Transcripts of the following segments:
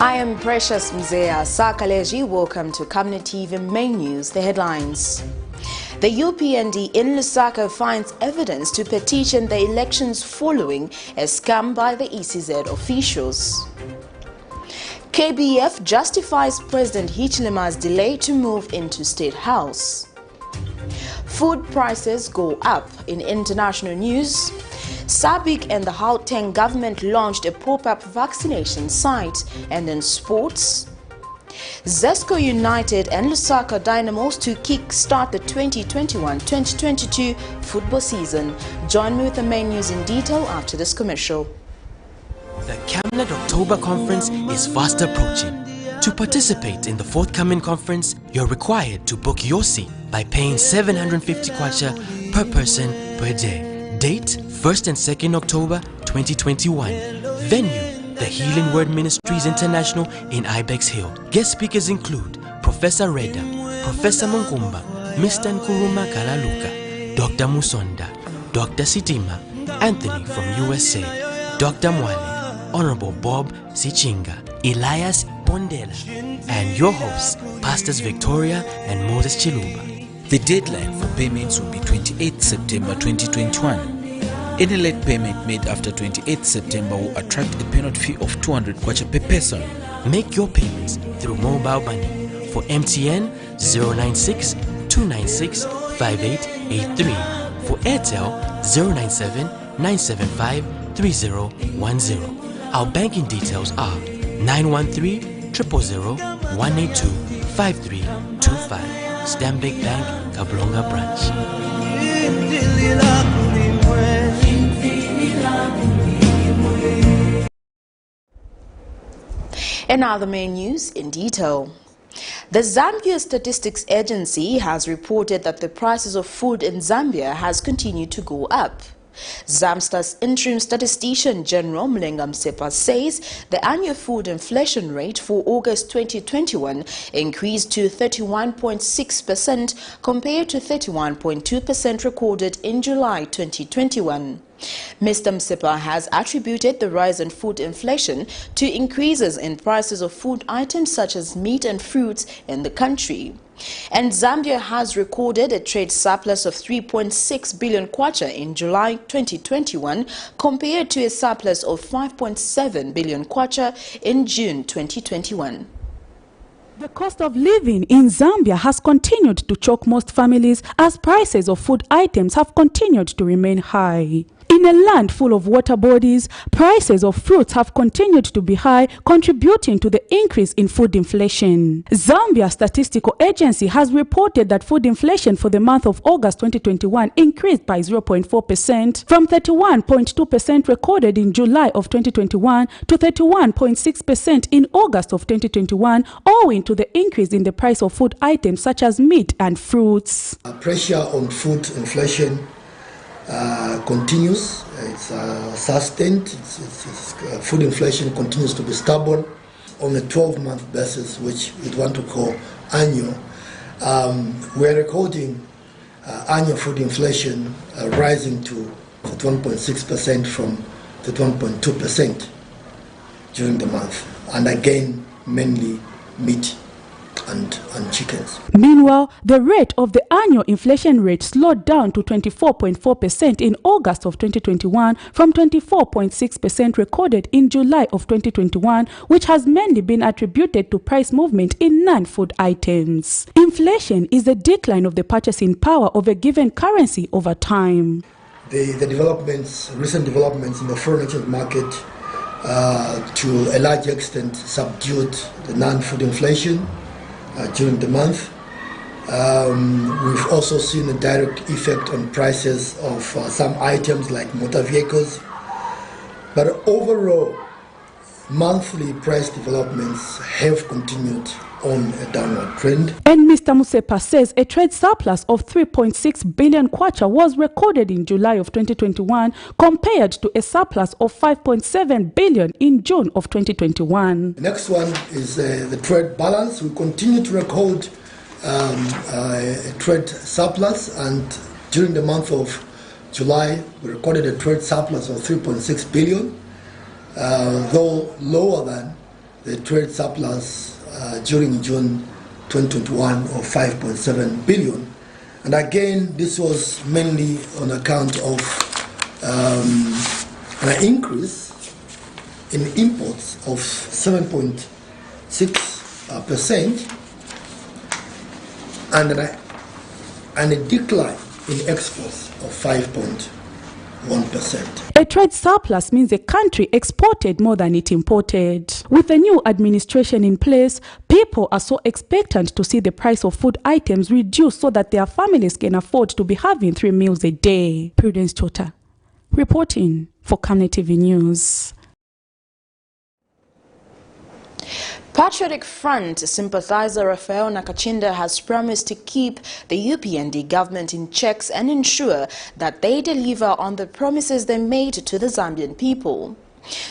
I am Precious Mzea Sakaleji. Welcome to Camnet TV Main News. The headlines. The UPND in Lusaka finds evidence to petition the elections following a scam by the ECZ officials. KBF justifies President HICHILEMA'S delay to move into State House. Food prices go up. In international news, SABC and the GAUTENG government launched a pop-up vaccination site. And in sports, ZESCO United and LUSAKA DYNAMOS to kick-start the 2021-2022 football season. Join me with the main news in detail after this commercial. The Camnet October Conference is fast approaching. To participate in the forthcoming conference, you're required to book your seat by paying 750 kwacha per person per day. Date 1st and 2nd October 2021. Venue the Healing Word Ministries International in Ibex Hill. Guest speakers include Professor Reda, Professor Munkumba, Mr. Nkuruma Kalaluka, Dr. Musonda, Dr. Sitima, Anthony from USA, Dr. Mwale, Honorable Bob Sichinga, Elias Bondela, and your hosts, Pastors Victoria and Moses Chiluba. The deadline for payments will be 28 September 2021. Any late payment made after 28 September will attract a penalty fee of 200 kwacha per person. Make your payments through mobile money. For MTN 096 296 5883. For Airtel 097 975 3010. Our banking details are 913 000 182 5325. Stanbic Bank, Kablonga Branch. And now the main news in detail. The Zambia Statistics Agency has reported that the prices of food in Zambia has continued to go up. ZAMSTA's interim statistician General Mlenga Msepa says the annual food inflation rate for August 2021 increased to 31.6% compared to 31.2% recorded in July 2021. Mr. Msepa has attributed the rise in food inflation to increases in prices of food items such as meat and fruits in the country. And Zambia has recorded a trade surplus of 3.6 billion kwacha in July 2021 compared to a surplus of 5.7 billion kwacha in June 2021. The cost of living in Zambia has continued to choke most families as prices of food items have continued to remain high. In a land full of water bodies, prices of fruits have continued to be high, contributing to the increase in food inflation. Zambia Statistical Agency has reported that food inflation for the month of August 2021 increased by 0.4% from 31.2% recorded in July of 2021 to 31.6% in August of 2021, owing to the increase in the price of food items such as meat and fruits. Pressure on food inflation continues. It's sustained. Food inflation continues to be stubborn on a 12-month basis, which we want to call annual. We're recording annual food inflation rising to 1.6% from 1.2% during the month, and again mainly meat and chickens. Meanwhile, the rate of the annual inflation rate slowed down to 24.4% in August of 2021 from 24.6% recorded in July of 2021, which has mainly been attributed to price movement in non-food items. Inflation is the decline of the purchasing power of a given currency over time. The recent developments in the foreign exchange market to a large extent subdued the non-food inflation during the month. We've also seen a direct effect on prices of some items like motor vehicles. But overall, monthly price developments have continued on a downward trend. And Mr. Msepa says a trade surplus of 3.6 billion kwacha was recorded in July of 2021 compared to a surplus of 5.7 billion in June of 2021. The next one is the trade balance. We continue to record a trade surplus, and during the month of July we recorded a trade surplus of 3.6 billion, though lower than the trade surplus during June 2021 of 5.7 billion. And again, this was mainly on account of an increase in imports of 7.6% and a decline in exports of 5.1%. A trade surplus means a country exported more than it imported. With the new administration in place, people are so expectant to see the price of food items reduced so that their families can afford to be having 3 meals a day. Prudence Chota, reporting for Camnet TV News. Patriotic Front sympathizer Raphael Nakachinda has promised to keep the UPND government in checks and ensure that they deliver on the promises they made to the Zambian people.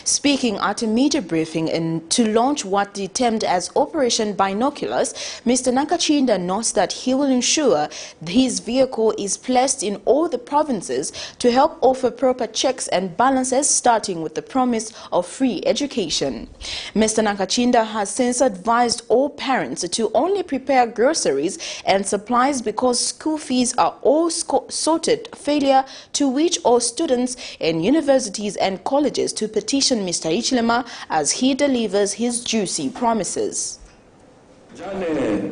Speaking at a media briefing to launch what they termed as Operation Binoculars, Mr. Nakachinda notes that he will ensure his vehicle is placed in all the provinces to help offer proper checks and balances, starting with the promise of free education. Mr. Nakachinda has since advised all parents to only prepare groceries and supplies because school fees are all sorted, failure to which all students in universities and colleges to petition Mr. HICHILEMA as he delivers his juicy promises. Journey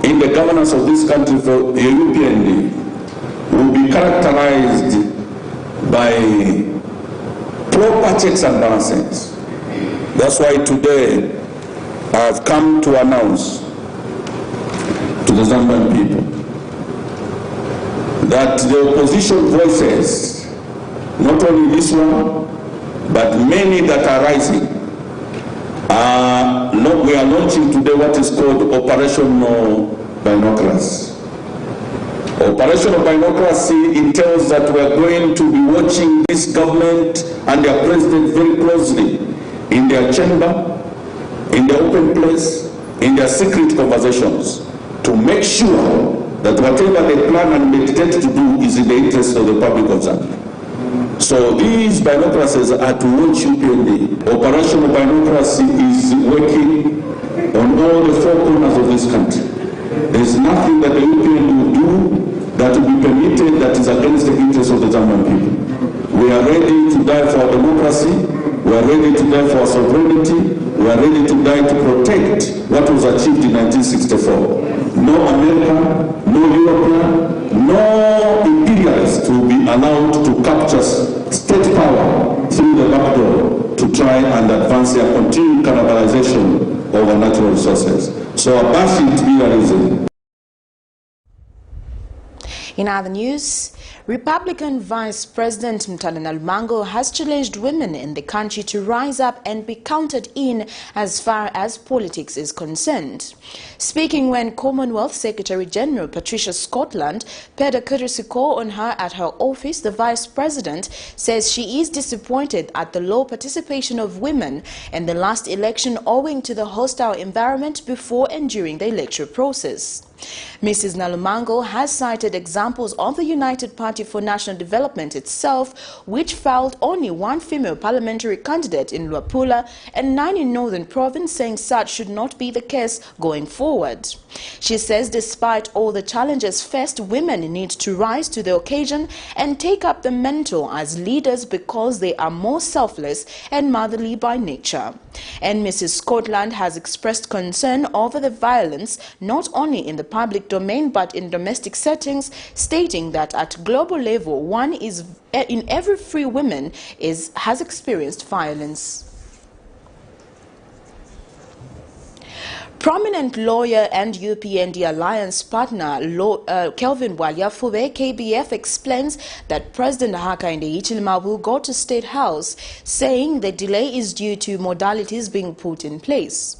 in the governance of this country for the UPND will be characterized by proper checks and balances. That's why today I have come to announce to the Zambian people that the opposition voices, not only this one, but many that are rising, we are launching today what is called Operation Binoculars. Operation Binoculars entails that we are going to be watching this government and their president very closely in their chamber, in their open place, in their secret conversations, to make sure that whatever they plan and meditate to do is in the interest of the public of Zambia. So these binoculars are to watch UPND. Operational binoculars is working on all the 4 corners of this country. There is nothing that the UPND will do that will be permitted that is against the interests of the Zambian people. We are ready to die for our democracy. We are ready to die for our sovereignty. We are ready to die to protect what was achieved in 1964. No American, no European, no imperialists will be allowed to capture state power through the back door to try and advance their continued cannibalization of our natural resources. So abashing imperialism. In other news, Republican Vice President Mthala Nalulama has challenged women in the country to rise up and be counted in as far as politics is concerned. Speaking when Commonwealth Secretary General Patricia Scotland paid a courtesy call on her at her office, the Vice President says she is disappointed at the low participation of women in the last election owing to the hostile environment before and during the electoral process. Mrs. Nalulama has cited examples of the United Party for National Development itself, which filed only 1 female parliamentary candidate in Luapula and 9 in Northern Province, saying such should not be the case going forward. She says despite all the challenges faced, women need to rise to the occasion and take up the mantle as leaders because they are more selfless and motherly by nature. And Mrs. Scotland has expressed concern over the violence not only in the public domain but in domestic settings, stating that at global level, 1 in every 3 women has experienced violence. Prominent lawyer and UPND alliance partner Kelvin Walya-Fube, KBF, explains that President Hakainde Hichilema will go to State House, saying the delay is due to modalities being put in place.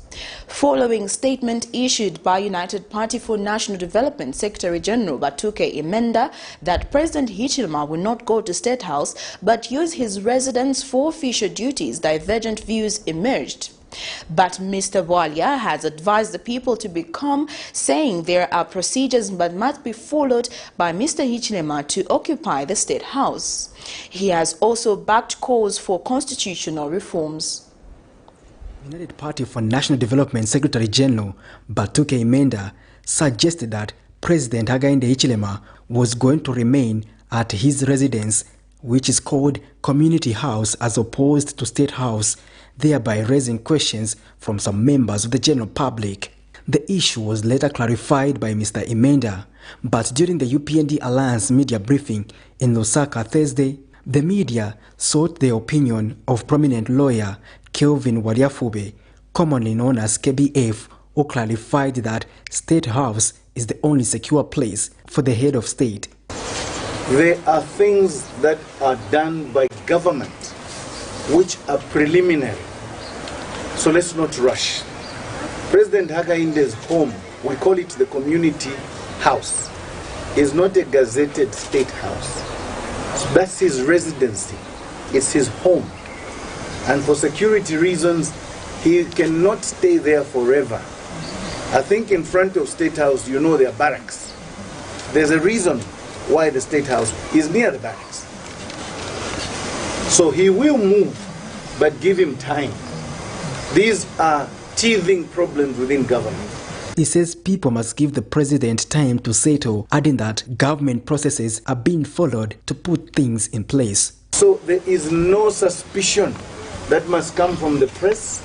Following statement issued by United Party for National Development Secretary General Batuke Imenda that President Hichilema will not go to State House but use his residence for official duties, divergent views emerged. But Mr. Walya has advised the people to be calm, saying there are procedures but must be followed by Mr. Hichilema to occupy the State House. He has also backed calls for constitutional reforms. United Party for National Development Secretary General Batuke Imenda suggested that President Hakainde Hichilema was going to remain at his residence, which is called Community House as opposed to State House, thereby raising questions from some members of the general public. The issue was later clarified by Mr. Imenda, but during the UPND Alliance media briefing in Lusaka Thursday, the media sought the opinion of prominent lawyer Kelvin Waliafube, commonly known as KBF, who clarified that State House is the only secure place for the head of state. There are things that are done by government which are preliminary. So let's not rush. President Hakainde's home, we call it the Community House, is not a gazetted State House. So that's his residency. It's his home. And for security reasons, he cannot stay there forever. I think in front of State House, you know, there are barracks. There's a reason why the State House is near the barracks. So he will move, but give him time. These are teething problems within government. He says people must give the president time to settle, adding that government processes are being followed to put things in place. So there is no suspicion that must come from the press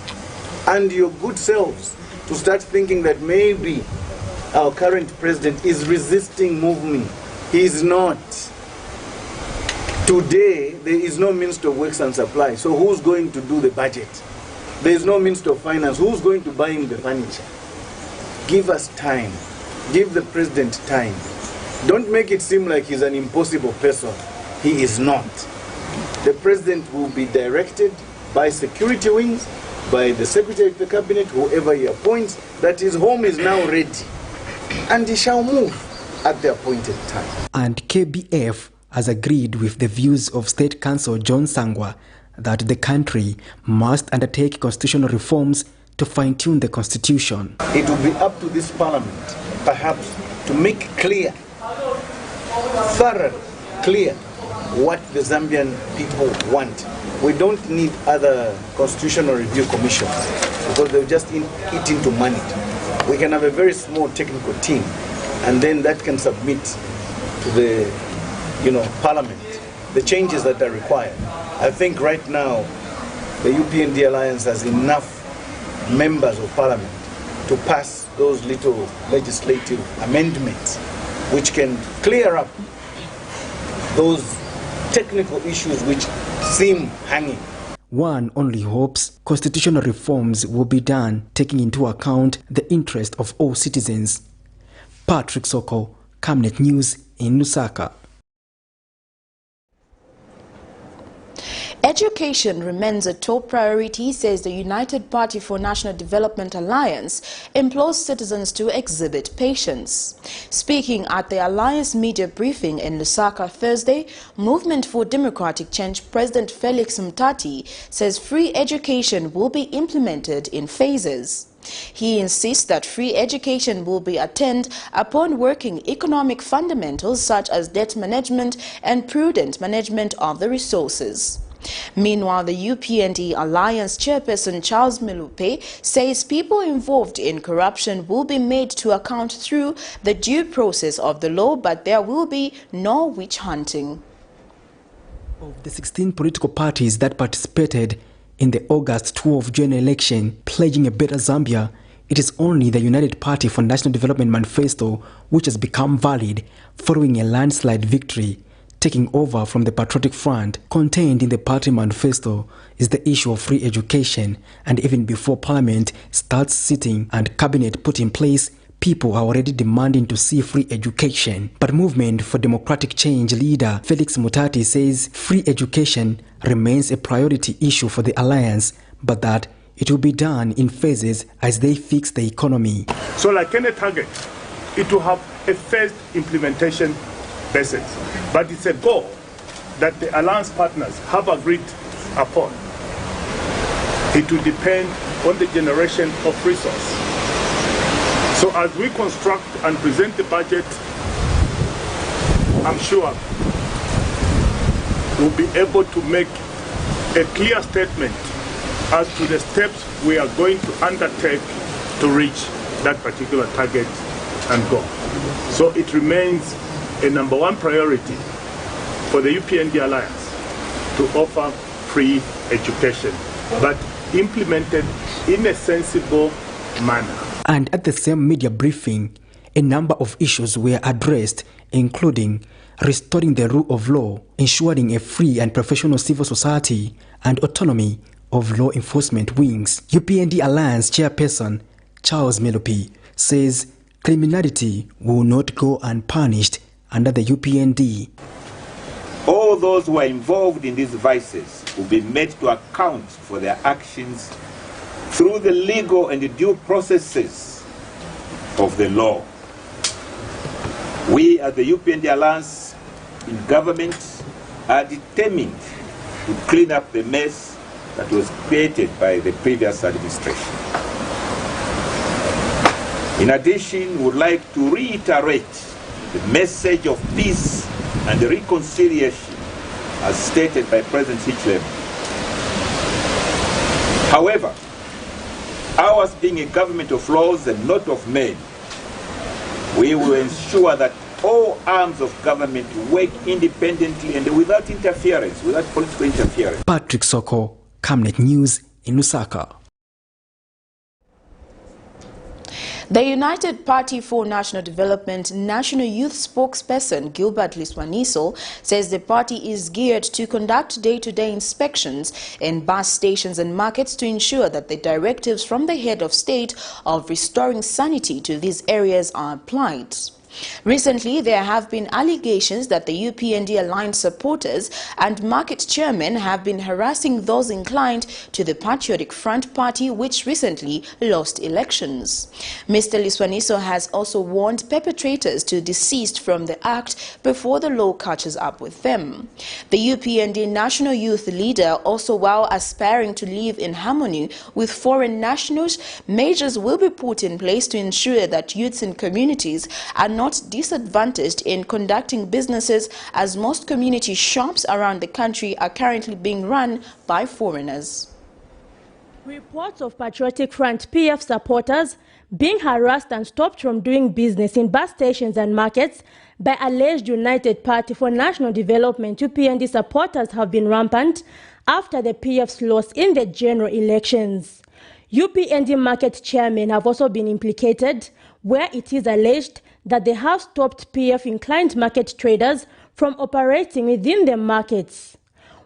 and your good selves to start thinking that maybe our current president is resisting movement. He is not. Today, there is no Minister of Works and Supply, so who's going to do the budget? There is no Minister of Finance, who's going to buy him the furniture? Give us time. Give the president time. Don't make it seem like he's an impossible person. He is not. The president will be directed by security wings, by the Secretary of the Cabinet, whoever he appoints, that his home is now ready. And he shall move at the appointed time. And KBF has agreed with the views of State Counsel John Sangwa that the country must undertake constitutional reforms to fine-tune the constitution. It will be up to this parliament, perhaps, to make clear, thoroughly clear, what the Zambian people want. We don't need other constitutional review commissions because they'll just eat into money. We can have a very small technical team, and then that can submit to the, parliament the changes that are required. I think right now the UPND Alliance has enough members of parliament to pass those little legislative amendments which can clear up those technical issues which seem hanging. One only hopes constitutional reforms will be done taking into account the interest of all citizens. Patrick Soko, Camnet News in Lusaka. Education remains a top priority, says the United Party for National Development Alliance, implores citizens to exhibit patience. Speaking at the Alliance media briefing in Lusaka Thursday, Movement for Democratic Change President Felix Mutati says free education will be implemented in phases. He insists that free education will be attained upon working economic fundamentals such as debt management and prudent management of the resources. Meanwhile, the UPND Alliance chairperson Charles Melupe says people involved in corruption will be made to account through the due process of the law, but there will be no witch hunting. Of the 16 political parties that participated in the August 12 general election pledging a better Zambia, it is only the United Party for National Development Manifesto which has become valid following a landslide victory. Taking over from the Patriotic Front. Contained in the party manifesto is the issue of free education, and even before Parliament starts sitting and Cabinet put in place, people are already demanding to see free education. But Movement for Democratic Change leader Felix Mutati says free education remains a priority issue for the Alliance, but that it will be done in phases as they fix the economy. So like any target, it will have a phased implementation basis. But it's a goal that the alliance partners have agreed upon. It will depend on the generation of resource. So as we construct and present the budget, I'm sure we'll be able to make a clear statement as to the steps we are going to undertake to reach that particular target and goal. So it remains a #1 priority for the UPND Alliance to offer free education, but implemented in a sensible manner. And at the same media briefing, a number of issues were addressed, including restoring the rule of law, ensuring a free and professional civil society, and autonomy of law enforcement wings. UPND Alliance Chairperson Charles Melopi says criminality will not go unpunished under the UPND. All those who are involved in these vices will be made to account for their actions through the legal and the due processes of the law. We at the UPND Alliance in government are determined to clean up the mess that was created by the previous administration. In addition, we would like to reiterate the message of peace and reconciliation as stated by President HICHILEMA. However, ours being a government of laws and not of men, we will ensure that all arms of government work independently and without interference, without political interference. Patrick Soko, Camnet News in Lusaka. The United Party for National Development National Youth spokesperson Gilbert Liswaniso says the party is geared to conduct day-to-day inspections in bus stations and markets to ensure that the directives from the head of state of restoring sanity to these areas are applied. Recently, there have been allegations that the UPND aligned supporters and market chairmen have been harassing those inclined to the Patriotic Front Party, which recently lost elections. Mr. Liswaniso has also warned perpetrators to desist from the act before the law catches up with them. The UPND national youth leader also, while aspiring to live in harmony with foreign nationals, measures will be put in place to ensure that youths in communities are not disadvantaged in conducting businesses, as most community shops around the country are currently being run by foreigners. Reports of Patriotic Front PF supporters being harassed and stopped from doing business in bus stations and markets by alleged United Party for National Development UPND supporters have been rampant after the PF's loss in the general elections. UPND market chairmen have also been implicated, where it is alleged that they have stopped PF-inclined market traders from operating within the markets.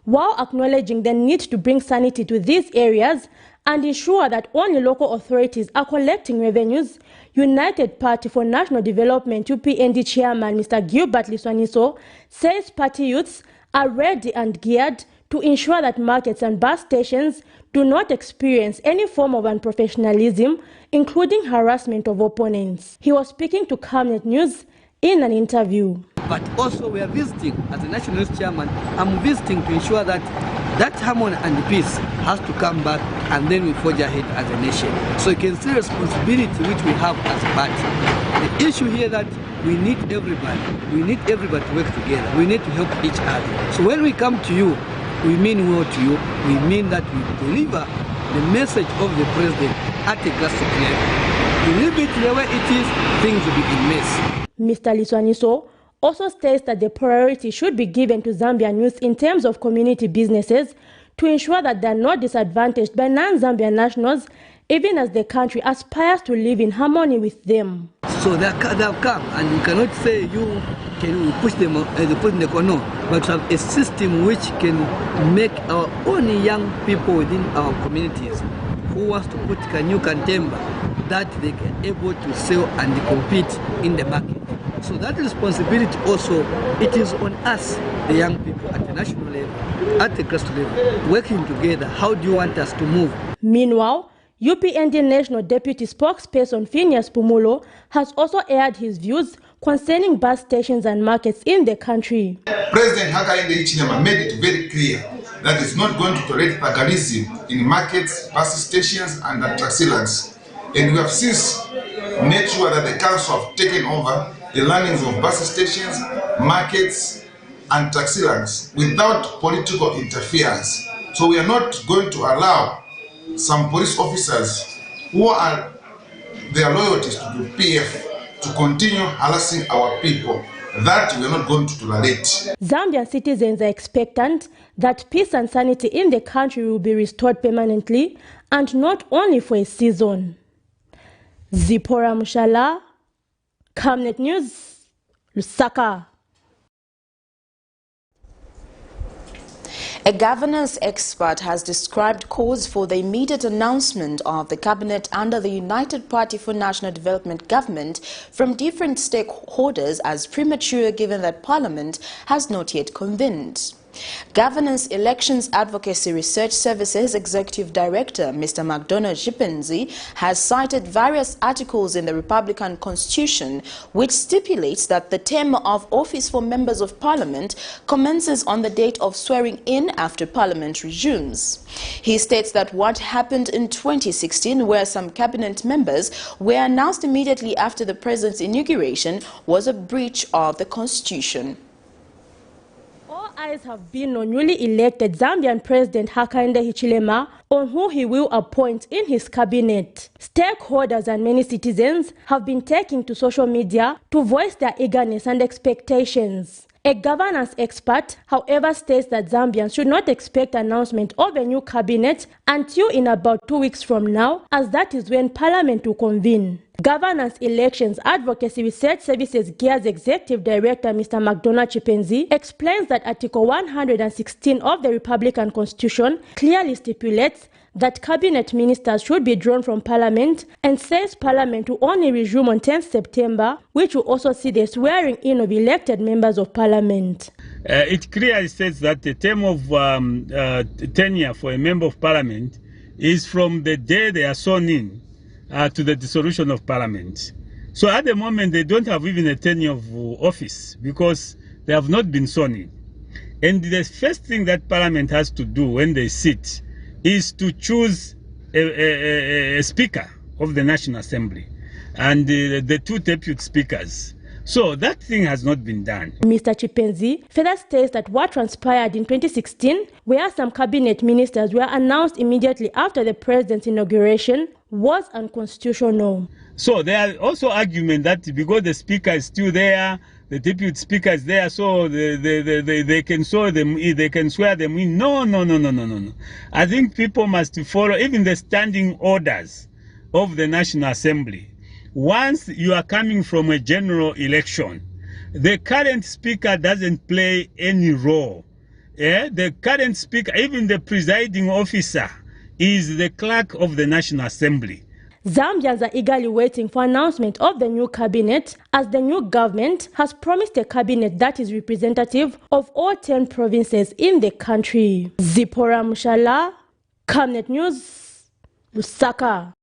While acknowledging the need to bring sanity to these areas and ensure that only local authorities are collecting revenues, United Party for National Development UPND chairman Mr. Gilbert Liswaniso says party youths are ready and geared to ensure that markets and bus stations do not experience any form of unprofessionalism, including harassment of opponents. He was speaking to Camnet News in an interview. But also we are visiting, as a national youth chairman, I'm visiting to ensure that that harmony and peace has to come back, and then we forge ahead as a nation. So you can see the responsibility which we have as a party. The issue here that we need everybody to work together. We need to help each other. So when we come to you, we mean well to you. We mean that we deliver the message of the president at a grassroots level. We leave it the way it is, things will be in mess. Mr. Liswaniso also states that the priority should be given to Zambian youth in terms of community businesses to ensure that they are not disadvantaged by non-Zambian nationals, even as the country aspires to live in harmony with them. So they have come, and you cannot say you can push them as a put in the corner, but to have a system which can make our own young people within our communities who wants to put Kanyu Kantemba, that they can able to sell and compete in the market. So that responsibility also, it is on us, the young people at the national level, at the grassroots level, working together. How do you want us to move? Meanwhile, UPND National Deputy Spokesperson Phineas Pumulo has also aired his views concerning bus stations and markets in the country. President Hakainde Hichilema made it very clear that it's not going to tolerate paganism in markets, bus stations and taxi lands. And we have since made sure that the council have taken over the landings of bus stations, markets and taxi lands without political interference. So we are not going to allow some police officers who are their loyalties to the PF to continue harassing our people. That we are not going to tolerate. Zambian citizens are expectant that peace and sanity in the country will be restored permanently and not only for a season. Zipporah Mushala, Camnet News, Lusaka. A governance expert has described calls for the immediate announcement of the cabinet under the United Party for National Development government from different stakeholders as premature, given that Parliament has not yet convened. Governance Elections Advocacy Research Services Executive Director Mr. McDonough-Chipenzi has cited various articles in the Republican Constitution which stipulates that the term of office for members of Parliament commences on the date of swearing in after Parliament resumes. He states that what happened in 2016, where some cabinet members were announced immediately after the President's inauguration, was a breach of the Constitution. Eyes have been on newly elected Zambian President Hakainde Hichilema on who he will appoint in his cabinet. Stakeholders and many citizens have been taking to social media to voice their eagerness and expectations. A governance expert, however, states that Zambians should not expect announcement of a new cabinet until in about 2 weeks from now, as that is when Parliament will convene. Governance Elections Advocacy Research Services GEAR's Executive Director Mr. McDonough-Chipenzi explains that Article 116 of the Republican Constitution clearly stipulates that cabinet ministers should be drawn from Parliament and says Parliament will only resume on 10th September, which will also see the swearing in of elected members of Parliament. It clearly states that the term of tenure for a member of Parliament is from the day they are sworn in to the dissolution of Parliament. So at the moment they don't have even a tenure of office because they have not been sworn in. And the first thing that Parliament has to do when they sit is to choose a speaker of the National Assembly and the two deputy speakers. So that thing has not been done. Mr. Chipenzi further states that what transpired in 2016, where some cabinet ministers were announced immediately after the president's inauguration, was unconstitutional. So there are also arguments that because the speaker is still there, the deputy speaker is there, so they can swear them in. No. I think people must follow even the standing orders of the National Assembly. Once you are coming from a general election, the current speaker doesn't play any role. The current speaker, even the presiding officer, is the clerk of the National Assembly. Zambians are eagerly waiting for announcement of the new cabinet, as the new government has promised a cabinet that is representative of all 10 provinces in the country. Zipporah Mushala, Camnet News, Lusaka.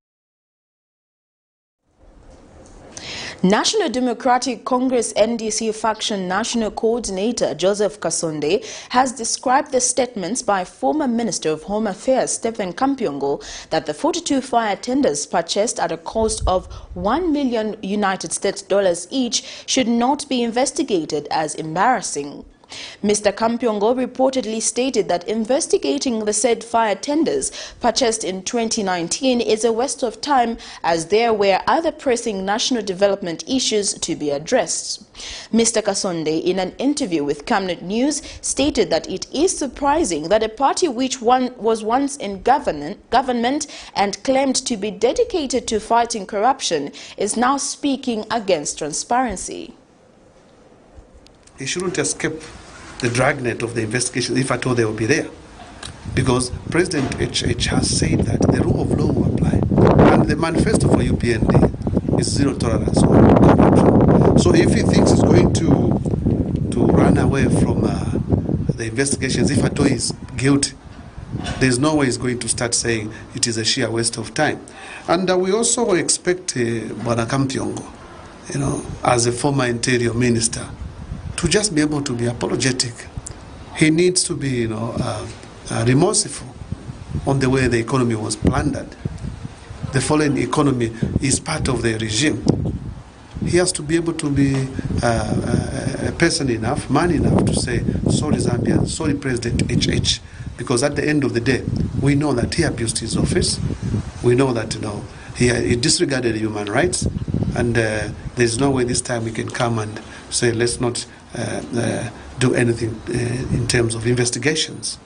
National Democratic Congress NDC faction National Coordinator Joseph Kasonde has described the statements by former Minister of Home Affairs Stephen Kampiongo that the 42 fire tenders purchased at a cost of $1 million United States dollars each should not be investigated as embarrassing. Mr. Kampiongo reportedly stated that investigating the said fire tenders purchased in 2019 is a waste of time, as there were other pressing national development issues to be addressed. Mr. Kasonde, in an interview with Camnet News, stated that it is surprising that a party which was once in government and claimed to be dedicated to fighting corruption is now speaking against transparency. He shouldn't escape the dragnet of the investigation, if at all they will be there. Because President HH has said that the rule of law will apply. And the manifesto for UPND is zero tolerance on corruption. So if he thinks he's going to run away from the investigations, if at all he's guilty, there's no way he's going to start saying it is a sheer waste of time. And we also expect Bwana Kampiongo, as a former interior minister, to just be able to be apologetic. He needs to be, remorseful on the way the economy was plundered. The fallen economy is part of the regime. He has to be able to be a person enough, man enough to say, sorry Zambia, sorry President HH, because at the end of the day, We know that he abused his office. We know that he disregarded human rights, and there's no way this time we can come and say let's not do anything in terms of investigations.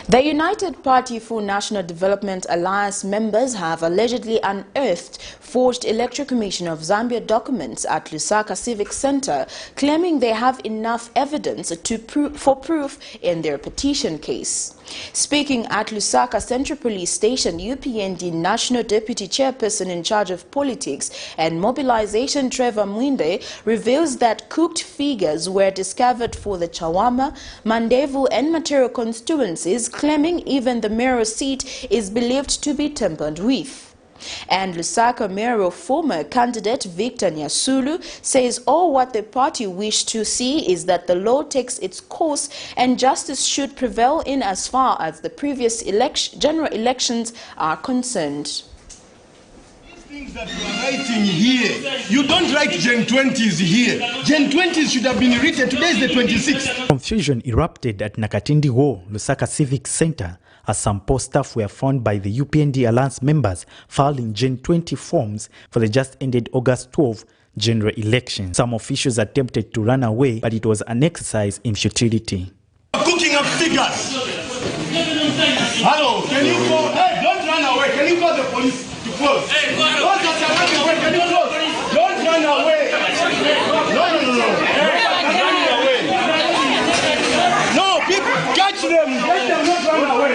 The United Party for National Development Alliance members have allegedly unearthed forged Electoral Commission of Zambia documents at LUSAKA Civic Center, claiming they have enough evidence for proof in their petition case. Speaking at Lusaka Central Police Station, UPND National Deputy Chairperson in charge of politics and mobilization Trevor Mwinde reveals that cooked figures were discovered for the Chawama, Mandevu and Matero constituencies, claiming even the mayoral seat is believed to be tampered with. And Lusaka mayoral former candidate Victor Nyasulu says all what the party wish to see is that the law takes its course and justice should prevail in as far as the previous general elections are concerned. Things that you are writing here, you don't write Gen 20s here. Gen 20s should have been written. Today is the 26th. Confusion erupted at Nakatindi Hall, Lusaka Civic Center, as some poor staff were found by the UPND Alliance members filing Gen 20 forms for the just-ended August 12 general election. Some officials attempted to run away, but it was an exercise in futility. Cooking up figures. Hello, can you go? Hey, don't run away. Can you call the police to close? Hey, those that are running away, can you close? Don't run away. No. Hey, running away. No, people, catch them. Let them not run away.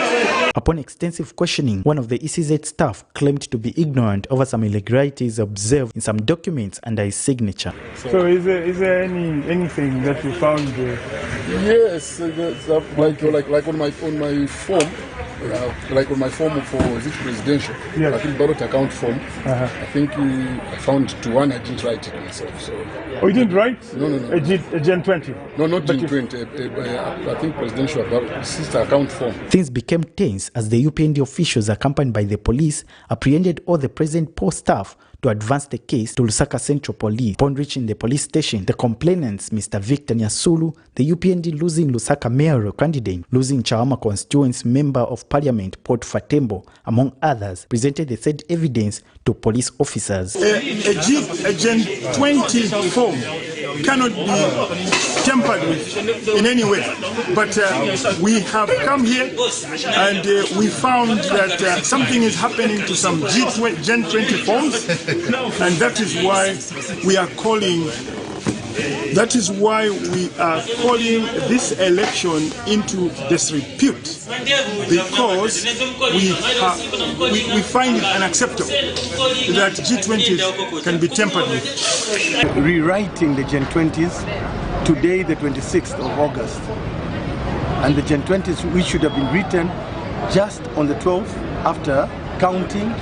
Upon extensive questioning, one of the ECZ staff claimed to be ignorant over some irregularities observed in some documents under his signature. So is there anything that you found there? Yes, like on my form, like on my form for presidential, yes. I think ballot account form. I think I found to one I didn't write it myself. So. Oh, you didn't write? No. A Gen 20? No, not Gen 20. I think presidential sister account form. Things became tense as the UPND officials, accompanied by the police, apprehended all the present poor staff to advance the case to Lusaka Central Police. Upon reaching the police station, the complainants, Mr. Victor Nyasulu, the UPND losing Lusaka mayoral candidate, losing Chawama constituency member of parliament Port Fatembo, among others, presented the said evidence to police officers. A Gen 20 form cannot be tampered with in any way. But we have come here and we found that something is happening to some Gen 20 forms, and that is why we are calling this election into disrepute, because we find it unacceptable that G20s can be tampered with. Rewriting the Gen 20s today, the 26th of August, and the Gen 20s which should have been written just on the 12th after counting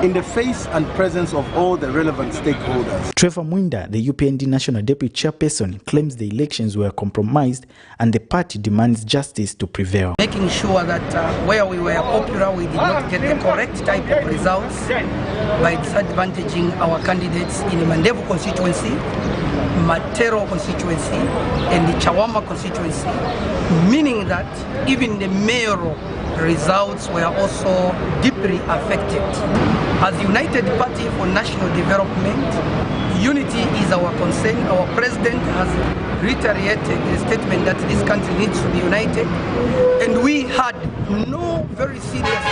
in the face and presence of all the relevant stakeholders. Trevor Mwinde, the UPND National Deputy Chairperson, claims the elections were compromised and the party demands justice to prevail. Making sure that where we were popular, we did not get the correct type of results by disadvantaging our candidates in the Mandevu constituency, Matero constituency, and the Chawama constituency, meaning that even the mayoral results were also deeply affected. As the United Party for National Development, unity is our concern. Our president has reiterated the statement that this country needs to be united, and we had no very serious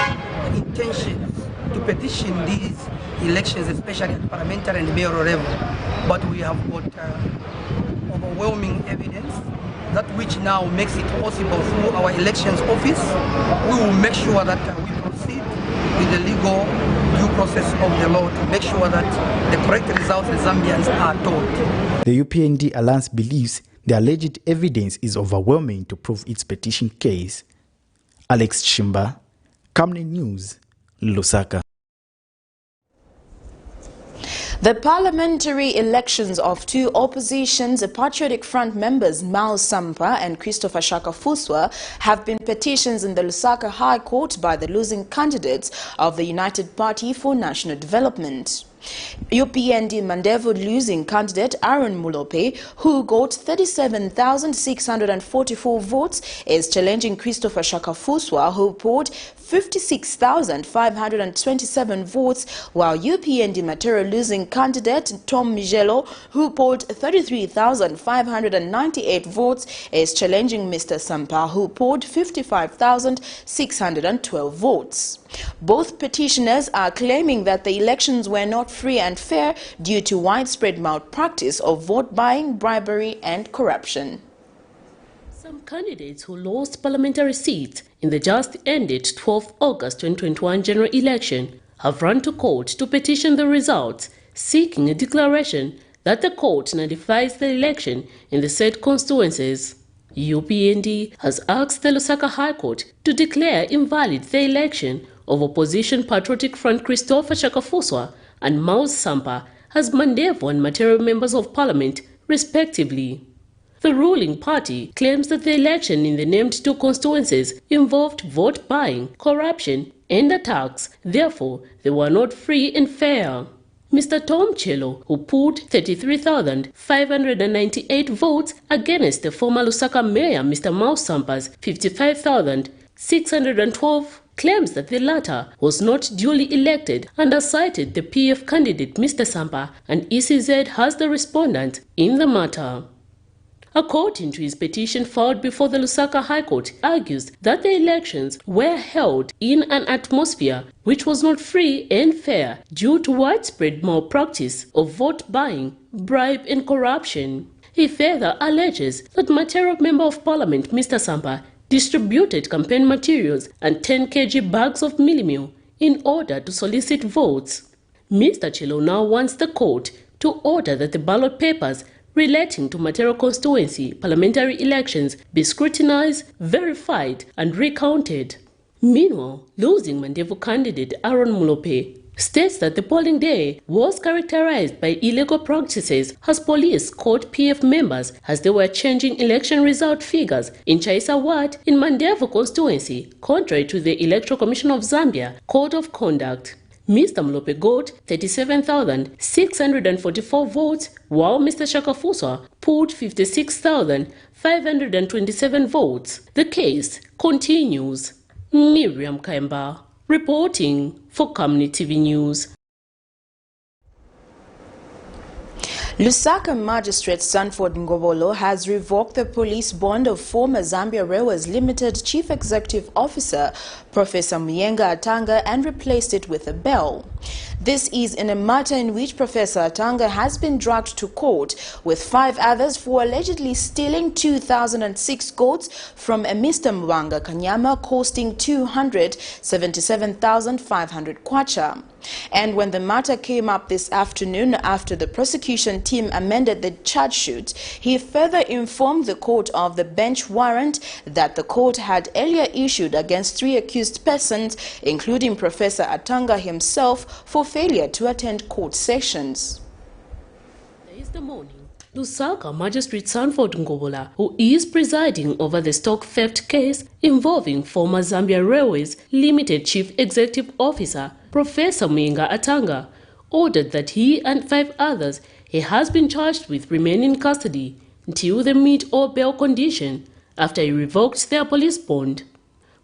intentions to petition these elections, especially at parliamentary and mayoral level. But we have got overwhelming evidence, that which now makes it possible through our elections office. We will make sure that we proceed with the legal due process of the law to make sure that the correct results the Zambians are told. The UPND Alliance believes the alleged evidence is overwhelming to prove its petition case. Alex Chimba, Camnet News, Lusaka. The parliamentary elections of two oppositions, Patriotic Front members Mal Sampa and Christopher Shakafuswa, have been petitioned in the Lusaka High Court by the losing candidates of the United Party for National Development. UPND Mandevu losing candidate Aaron Mulope, who got 37,644 votes, is challenging Christopher Shakafuswa, who polled 56,527 votes, while UPND Matero losing candidate Tom Mijelo, who polled 33,598 votes, is challenging Mr. Sampa, who polled 55,612 votes. Both petitioners are claiming that the elections were not free and fair due to widespread malpractice of vote buying, bribery and corruption. Some candidates who lost parliamentary seats in the just ended 12th August 2021 general election have run to court to petition the results, seeking a declaration that the court nullifies the election in the said constituencies. UPND has asked the Lusaka High Court to declare invalid the election of Opposition Patriotic Front Christopher Shakafuswa and Maus Sampa as Mandevu and Matero members of parliament, respectively. The ruling party claims that the election in the named two constituencies involved vote buying, corruption, and attacks, therefore they were not free and fair. Mr. Tom Chelo, who polled 33,598 votes against the former Lusaka mayor Mr. Maus Sampa's 55,612, claims that the latter was not duly elected and has cited the PF candidate Mr. Sampa and ECZ as the respondent in the matter. According to his petition filed before the Lusaka High Court, argues that the elections were held in an atmosphere which was not free and fair due to widespread malpractice of vote buying, bribe and corruption. He further alleges that Matero Member of Parliament Mr. Sampa distributed campaign materials and 10 kg bags of meal in order to solicit votes. Mr. Chelo now wants the court to order that the ballot papers relating to Matero constituency parliamentary elections be scrutinized, verified and recounted. Meanwhile, losing Mandevu candidate Aaron Mulope states that the polling day was characterized by illegal practices as police caught PF members as they were changing election result figures in Chaisa Ward in Mandevu constituency, contrary to the Electoral Commission of Zambia Code of Conduct. Mr. Mulope got 37,644 votes, while Mr. Shakafuswa polled 56,527 votes. The case continues. Miriam Kaimba, reporting for Camnet TV News. Lusaka Magistrate Sanford Ngobolo has revoked the police bond of former Zambia Railways Limited Chief Executive Officer Professor Muyenga Atanga and replaced it with a bail. This is in a matter in which Professor Atanga has been dragged to court with 5 others for allegedly stealing 2006 goats from a Mr. Mwanga Kanyama costing 277,500 kwacha. And when the matter came up this afternoon after the prosecution team amended the charge sheet, he further informed the court of the bench warrant that the court had earlier issued against 3 accused persons, including Professor Atanga himself, for failure to attend court sessions. There is the morning. Lusaka Magistrate Sanford Ngobola, who is presiding over the stock theft case involving former Zambia Railways Limited Chief Executive Officer Professor Muyenga Atanga, ordered that he and 5 others he has been charged with remain in custody until they meet all bail condition after he revoked their police bond.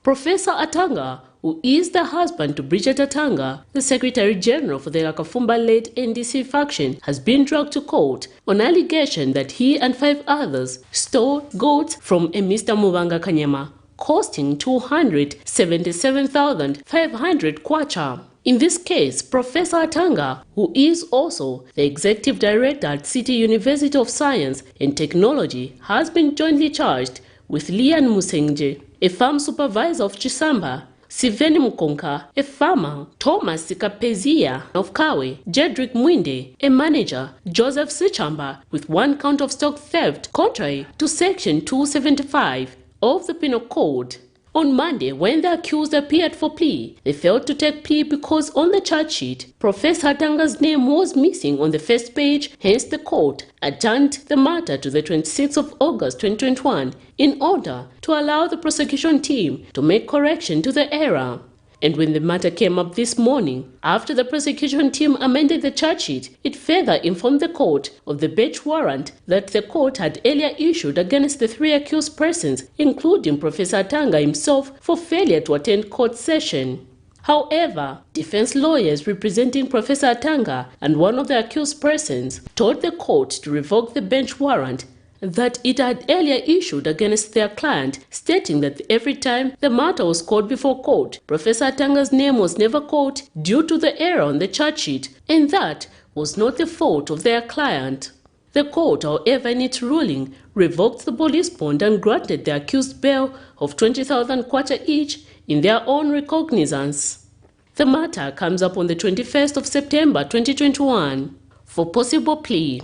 Professor Atanga, who is the husband to Bridget Atanga, the Secretary General for the Lakafumba-led NDC faction, has been dragged to court on allegation that he and 5 others stole goats from a Mr. Mwanga Kanyama, costing 277,500 kwacha. In this case, Professor Atanga, who is also the Executive Director at City University of Science and Technology, has been jointly charged with Lian Musenje, a farm supervisor of Chisamba, Siveni Mukonka, a farmer, Thomas Sikapezia of Kawe, Jedrick Mwinde, a manager, Joseph Sichamba, with 1 count of stock theft, contrary to Section 275 of the Penal Code. On Monday, when the accused appeared for plea, they failed to take plea because on the charge sheet, Professor Atanga's name was missing on the first page, hence the court adjourned the matter to the 26th of August 2021 in order to allow the prosecution team to make correction to the error. And when the matter came up this morning, after the prosecution team amended the charge sheet, it further informed the court of the bench warrant that the court had earlier issued against the 3 accused persons, including Professor Atanga himself, for failure to attend court session. However, defense lawyers representing Professor Atanga and one of the accused persons told the court to revoke the bench warrant that it had earlier issued against their client, stating that every time the matter was called before court, Professor Atanga's name was never called due to the error on the charge sheet, and that was not the fault of their client. The court, however, in its ruling, revoked the police bond and granted the accused bail of 20,000 kwacha each in their own recognizance. The matter comes up on the 21st of September 2021. For Possible Plea,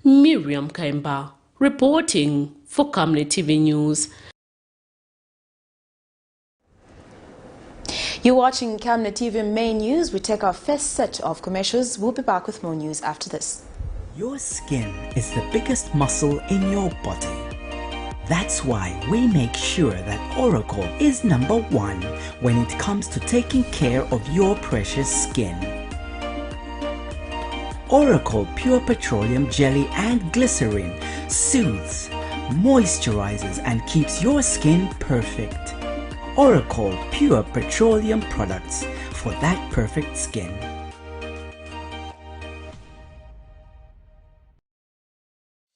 Miriam Kaimba, reporting for Camnet TV News. You're watching Camnet TV Main News. We take our first set of commercials. We'll be back with more news after this. Your skin is the biggest muscle in your body. That's why we make sure that Oracle is #1 when it comes to taking care of your precious skin. Oracle Pure Petroleum Jelly and Glycerin soothes, moisturizes and keeps your skin perfect. Oracle Pure Petroleum products for that perfect skin.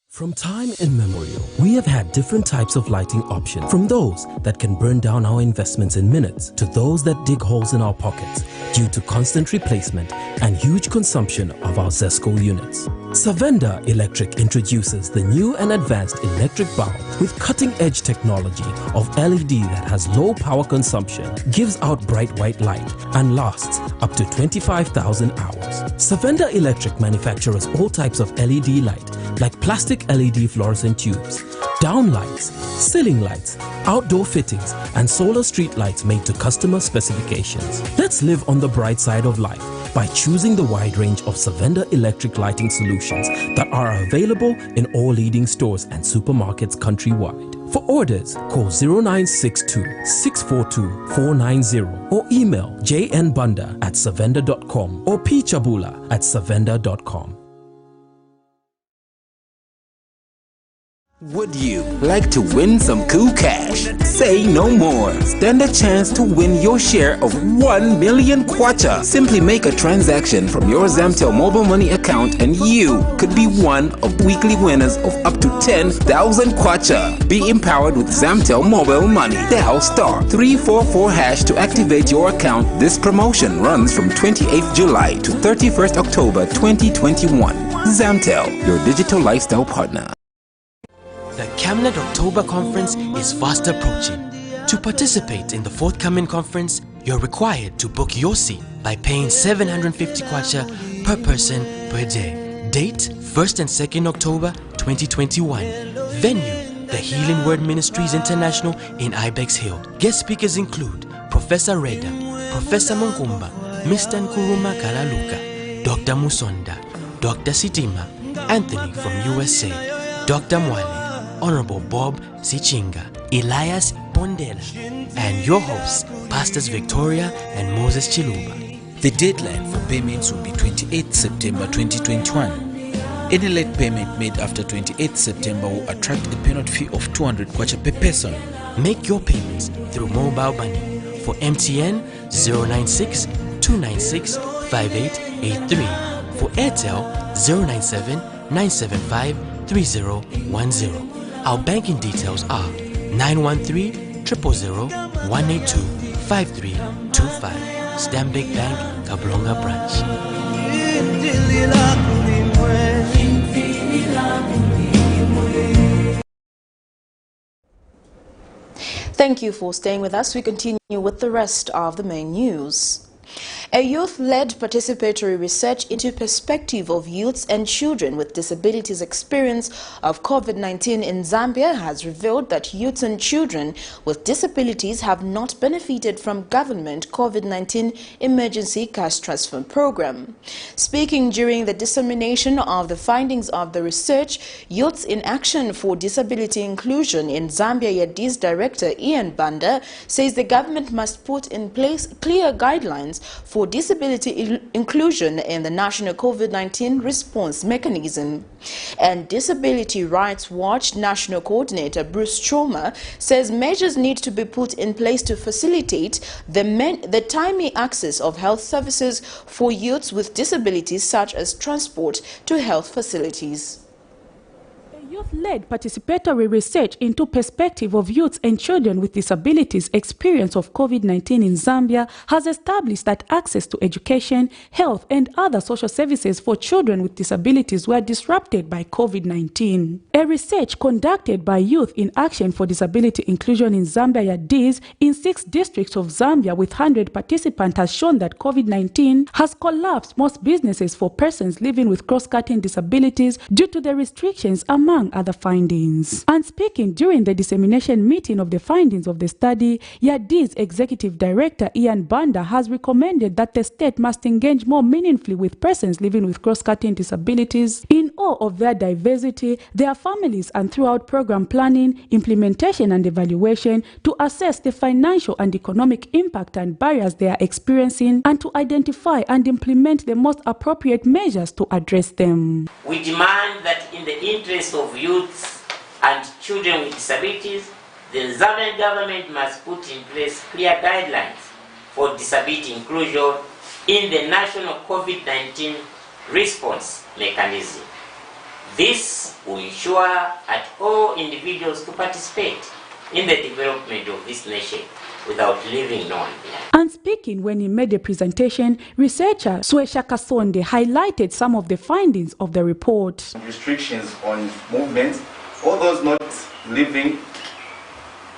From time immemorial, we have had different types of lighting options, from those that can burn down our investments in minutes to those that dig holes in our pockets due to constant replacement and huge consumption of our ZESCO units. Savenda Electric introduces the new and advanced electric bulb with cutting-edge technology of LED that has low power consumption, gives out bright white light, and lasts up to 25,000 hours. Savenda Electric manufactures all types of LED light, like plastic LED fluorescent tubes, down lights, ceiling lights, outdoor fittings, and solar street lights made to customer specifications. Let's live on the bright side of life by choosing the wide range of Savenda electric lighting solutions that are available in all leading stores and supermarkets countrywide. For orders, call 0962-642-490 or email jnbunda@savenda.com or pchabula@savenda.com. Would you like to win some cool cash? Say no more. Stand a chance to win your share of 1 million kwacha. Simply make a transaction from your Zamtel mobile money account and you could be one of weekly winners of up to 10,000 kwacha. Be empowered with Zamtel mobile money. Dial *344# to activate your account. This promotion runs from 28th July to 31st October 2021. Zamtel, your digital lifestyle partner. The Camnet October Conference is fast approaching. To participate in the forthcoming conference, you're required to book your seat by paying 750 kwacha per person per day. Date 1st and 2nd October 2021. Venue, the Healing Word Ministries International in Ibex Hill. Guest speakers include Professor Reda, Professor Munkumba, Mr. Nkuruma Kalaluka, Dr. Musonda, Dr. Sitima, Anthony from USA, Dr. Mwale, Honorable Bob Sichinga, Elias Pondela, and your hosts, Pastors Victoria and Moses Chiluba. The deadline for payments will be 28th September 2021. Any late payment made after 28th September will attract a penalty fee of 200 kwacha per person. Make your payments through mobile money. For MTN, 096 296 5883. For Airtel, 097 975 3010. Our banking details are 913-000-182-5325. Stanbic Bank, Kablonga Branch. Thank you for staying with us. We continue with the rest of the main news. A youth-led participatory research into perspective of youths and children with disabilities experience of COVID-19 in Zambia has revealed that youths and children with disabilities have not benefited from government COVID-19 emergency cash transfer program. Speaking during the dissemination of the findings of the research, Youths in Action for Disability Inclusion in Zambia YADI's director Ian Banda says the government must put in place clear guidelines for disability inclusion in the national COVID-19 response mechanism. And Disability Rights Watch National Coordinator Bruce Choma says measures need to be put in place to facilitate the timely access of health services for youths with disabilities such as transport to health facilities. Youth-led participatory research into perspective of youths and children with disabilities experience of COVID-19 in Zambia has established that access to education, health and other social services for children with disabilities were disrupted by COVID-19. A research conducted by Youth in Action for Disability Inclusion in Zambia YADI's in 6 districts of Zambia with 100 participants has shown that COVID-19 has collapsed most businesses for persons living with cross-cutting disabilities due to the restrictions among other findings. And speaking during the dissemination meeting of the findings of the study, YADI's Executive Director Ian Banda has recommended that the state must engage more meaningfully with persons living with cross-cutting disabilities in all of their diversity, their families, and throughout program planning, implementation and evaluation to assess the financial and economic impact and barriers they are experiencing and to identify and implement the most appropriate measures to address them. We demand that in the interest of youths and children with disabilities, the Zambian government must put in place clear guidelines for disability inclusion in the national COVID-19 response mechanism. This will ensure at all individuals to participate in the development of this nation without leaving no one behind. And speaking when he made a presentation, researcher Swesha Kasonde highlighted some of the findings of the report. Restrictions on movement, all those not living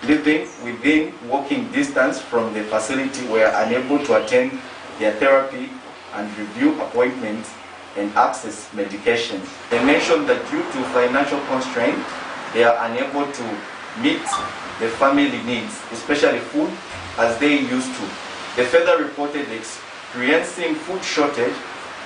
within walking distance from the facility were unable to attend their therapy and review appointments and access medication. They mentioned that due to financial constraint, they are unable to meet the family needs, especially food, as they used to. They further reported experiencing food shortage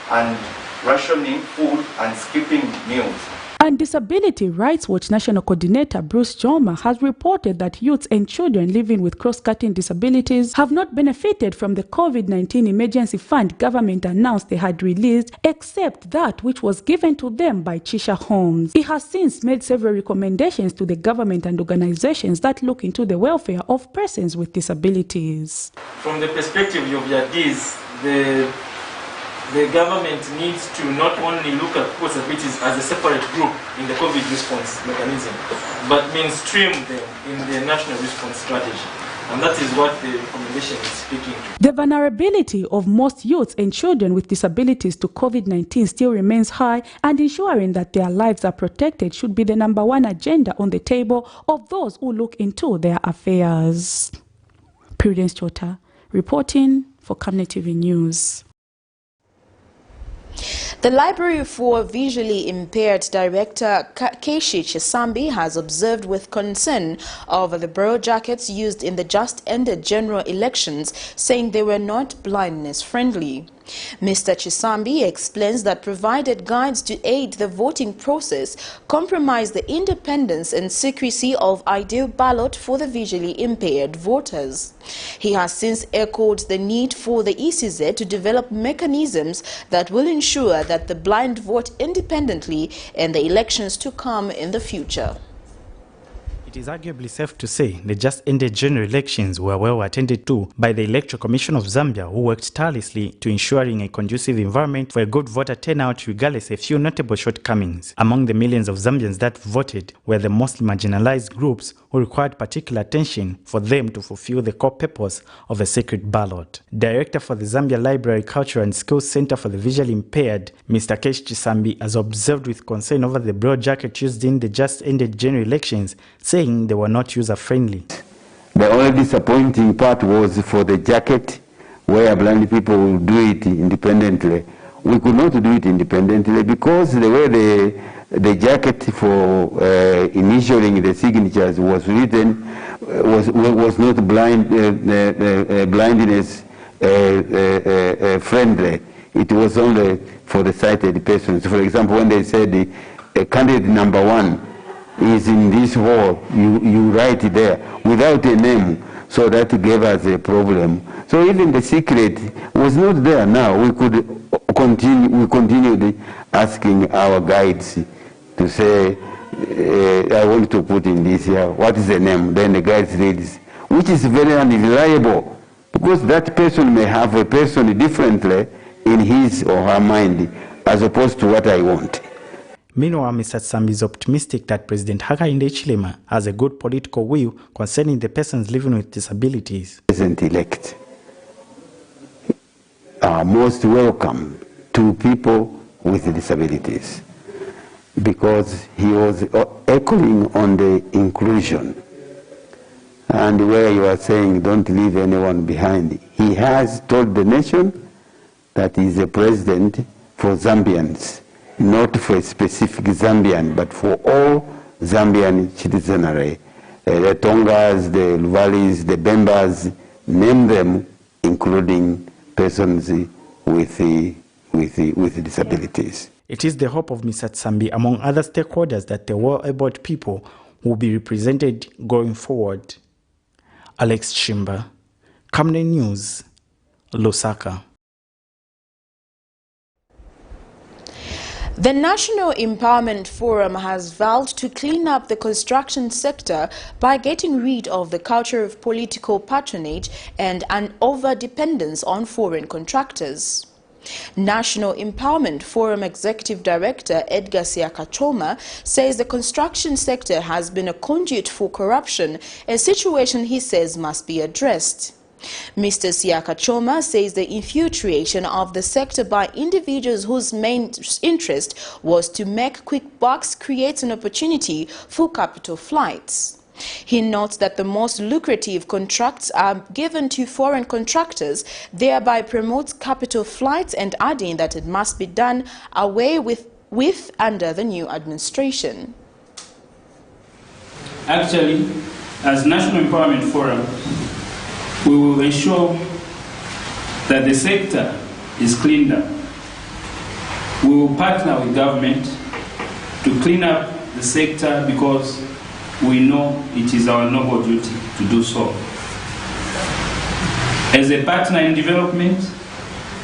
and rationing food and skipping meals. And Disability Rights Watch National Coordinator Bruce Choma has reported that youths and children living with cross-cutting disabilities have not benefited from the COVID-19 emergency fund government announced they had released, except that which was given to them by Chisha Homes. He has since made several recommendations to the government and organizations that look into the welfare of persons with disabilities. From the perspective of YADI's, the government needs to not only look at disabilities as a separate group in the COVID response mechanism, but mainstream them in the national response strategy. And that is what the recommendation is speaking to. The vulnerability of most youths and children with disabilities to COVID-19 still remains high, and ensuring that their lives are protected should be the #1 agenda on the table of those who look into their affairs. Prudence Chota, reporting for Camnet TV News. The Library for Visually Impaired Director Keshi Chisambi has observed with concern over the bro jackets used in the just-ended general elections, saying they were not blindness-friendly. Mr. Chisambi explains that provided guides to aid the voting process compromise the independence and secrecy of ideal ballot for the visually impaired voters. He has since echoed the need for the ECZ to develop mechanisms that will ensure that the blind vote independently in the elections to come in the future. It is arguably safe to say the just-ended general elections were well attended to by the Electoral Commission of Zambia, who worked tirelessly to ensuring a conducive environment for a good voter turnout regardless of a few notable shortcomings. Among the millions of Zambians that voted were the mostly marginalized groups who required particular attention for them to fulfill the core purpose of a secret ballot. Director for the Zambia Library, Culture and Skills Center for the Visually Impaired, Mr. Keshi Chisambi, has observed with concern over the broad jacket used in the just-ended general elections, saying they were not user-friendly. The only disappointing part was for the jacket, where blind people will do it independently. We could not do it independently because the way the jacket for initialing the signatures was written was not blindness friendly. It was only for the sighted persons. For example, when they said candidate number 1 is in this hall, you write it there without a name. So that gave us a problem. So even the secret was not there. Now we could we continued asking our guides to say, I want to put in this here, what is the name? Then the guides reads, which is very unreliable, because that person may have a person differently in his or her mind, as opposed to what I want. Meanwhile, Mr. Sambi is optimistic that President Hakainde Hichilema has a good political will concerning the persons living with disabilities. President-elect are most welcome to people with disabilities, because he was echoing on the inclusion. And where you are saying don't leave anyone behind, he has told the nation that he is a president for Zambians, not for a specific Zambian, but for all Zambian citizenry. The Tongas, the Luvalis, the Bembas, name them, including persons with disabilities. It is the hope of Mr. Sambi, among other stakeholders, that the well-able people will be represented going forward. Alex Chimba, Camnet News, Lusaka. The National Empowerment Forum has vowed to clean up the construction sector by getting rid of the culture of political patronage and an over-dependence on foreign contractors. National Empowerment Forum Executive Director Edgar Siakachoma says the construction sector has been a conduit for corruption, a situation he says must be addressed. Mr. Siakachoma says the infiltration of the sector by individuals whose main interest was to make quick bucks creates an opportunity for capital flights. He notes that the most lucrative contracts are given to foreign contractors, thereby promotes capital flights, and adding that it must be done away with under the new administration. Actually, as National Empowerment Forum, we will ensure that the sector is cleaned up. We will partner with government to clean up the sector because we know it is our noble duty to do so. As a partner in development,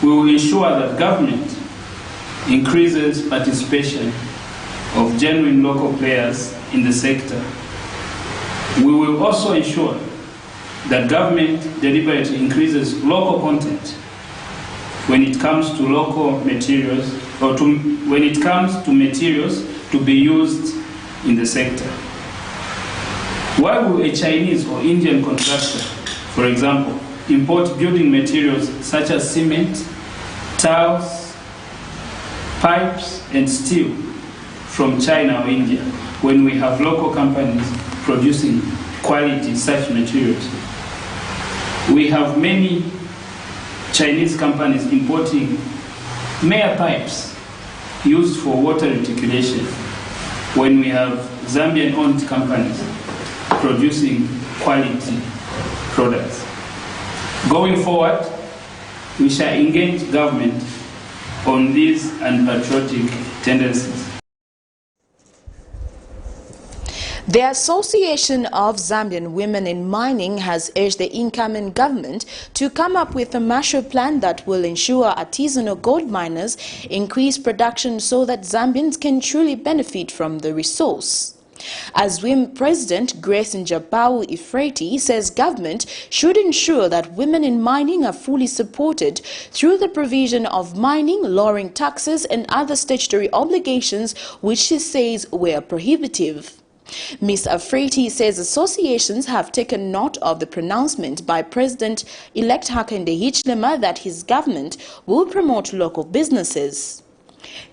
we will ensure that government increases participation of genuine local players in the sector. We will also ensure that government deliberately increases local content when it comes to local materials, or when it comes to materials to be used in the sector. Why will a Chinese or Indian contractor, for example, import building materials such as cement, tiles, pipes, and steel from China or India when we have local companies producing quality such materials? We have many Chinese companies importing mere pipes used for water reticulation when we have Zambian-owned companies producing quality products. Going forward, we shall engage government on these unpatriotic tendencies. The Association of Zambian Women in Mining has urged the incoming government to come up with a Marshall Plan that will ensure artisanal gold miners increase production so that Zambians can truly benefit from the resource. As WIM President Grace Njapau Ifreti says government should ensure that women in mining are fully supported through the provision of mining, lowering taxes and other statutory obligations which she says were prohibitive. Ms. Afriti says associations have taken note of the pronouncement by President-elect Hakainde Hichilema that his government will promote local businesses.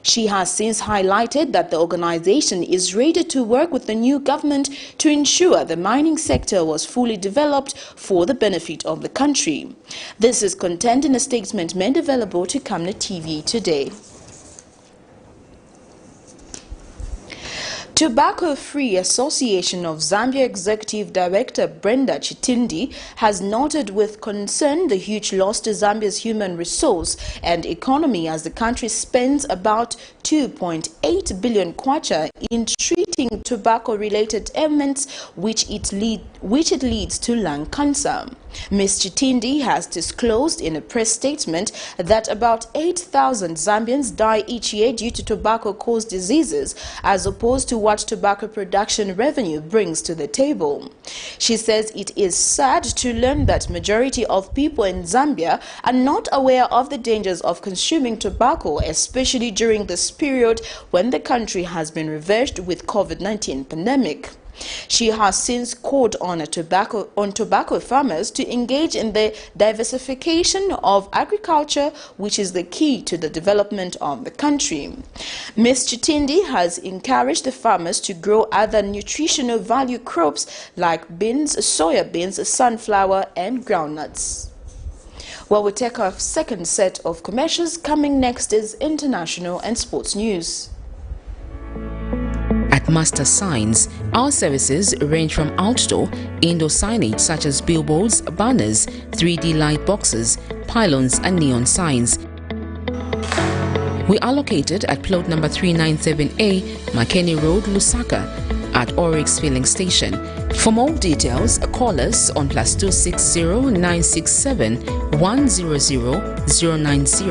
She has since highlighted that the organization is ready to work with the new government to ensure the mining sector was fully developed for the benefit of the country. This is contained in a statement made available to Camnet TV today. Tobacco Free Association of Zambia Executive Director Brenda Chitindi has noted with concern the huge loss to Zambia's human resource and economy as the country spends about 2.8 billion kwacha in treating tobacco-related ailments, which it leads to lung cancer. Ms. Chitindi has disclosed in a press statement that about 8,000 Zambians die each year due to tobacco-caused diseases, as opposed to what tobacco production revenue brings to the table. She says it is sad to learn that majority of people in Zambia are not aware of the dangers of consuming tobacco, especially during this period when the country has been ravaged with COVID-19 pandemic. She has since called on tobacco farmers to engage in the diversification of agriculture, which is the key to the development of the country. Ms. Chitindi has encouraged the farmers to grow other nutritional value crops like beans, soya beans, sunflower and groundnuts. Well, we'll take our second set of commercials. Coming next is international and sports news. At Master Signs, our services range from outdoor, indoor signage such as billboards, banners, 3D light boxes, pylons and neon signs. We are located at plot number 397A, Makeni Road, Lusaka, at Oryx Filling Station. For more details, call us on +260 967 100 090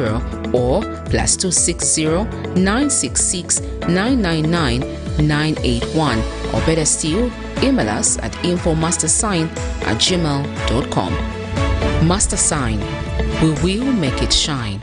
or +260 966 999 981, or better still, email us at infomastersign@gmail.com. Master Sign, we will make it shine.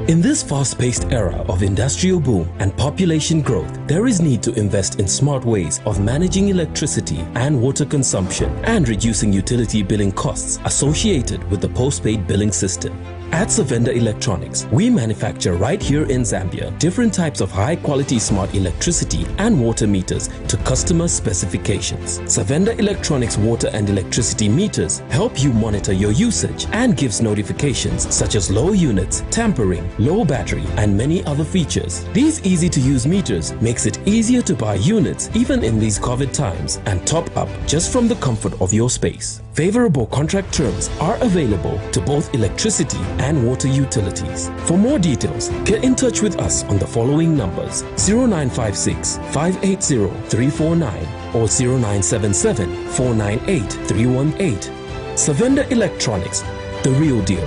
In this fast-paced era of industrial boom and population growth, there is need to invest in smart ways of managing electricity and water consumption and reducing utility billing costs associated with the postpaid billing system. At Savenda Electronics, we manufacture right here in Zambia different types of high-quality smart electricity and water meters to customer specifications. Savenda Electronics water and electricity meters help you monitor your usage and gives notifications such as low units, tampering, low battery, and many other features. These easy-to-use meters makes it easier to buy units even in these COVID times and top up just from the comfort of your space. Favorable contract terms are available to both electricity and water utilities. For more details, get in touch with us on the following numbers: 0956 580 349 or 0977 498 318. Savenda Electronics, the real deal.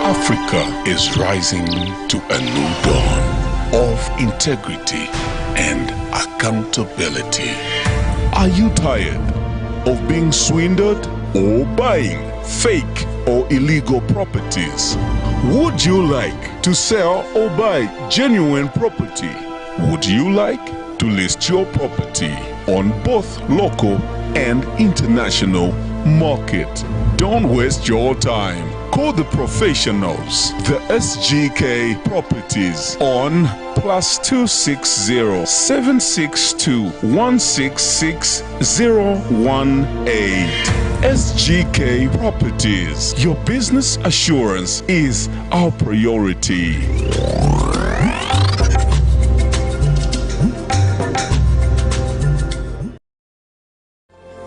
Africa is rising to a new dawn of integrity and accountability. Are you tired of being swindled or buying fake or illegal properties? Would you like to sell or buy genuine property? Would you like to list your property on both local and international market? Don't waste your time. Call the professionals, the SGK Properties, on +260 762 166 018. SGK Properties. Your business assurance is our priority.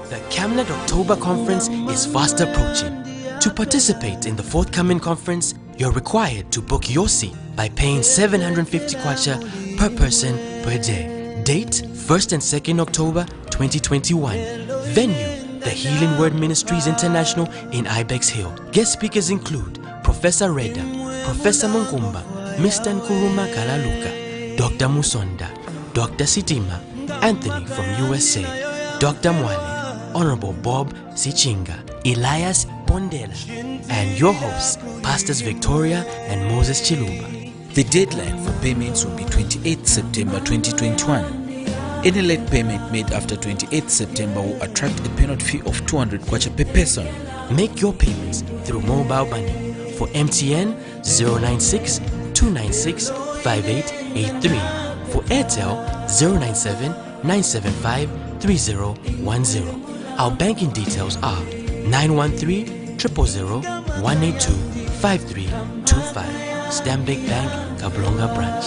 The Camnet October Conference is fast approaching. To participate in the forthcoming conference, you're required to book your seat by paying 750 kwacha per person per day. Date 1st and 2nd October 2021. Venue, the Healing Word Ministries International in Ibex Hill. Guest speakers include Professor Reda, Professor Munkumba, Mr. Nkuruma Kalaluka, Dr. Musonda, Dr. Sitima, Anthony from USA, Dr. Mwale, Honorable Bob Sichinga, Elias Pondela, and your hosts, Pastors Victoria and Moses Chiluba. The deadline for payments will be 28 September 2021. Any late payment made after 28th September will attract a penalty fee of 200 kwacha per person. Make your payments through mobile money. For MTN 096 296 5883. For Airtel 097 975 3010. Our banking details are 913 000 182 5325. Stanbic Bank, Kablonga Branch.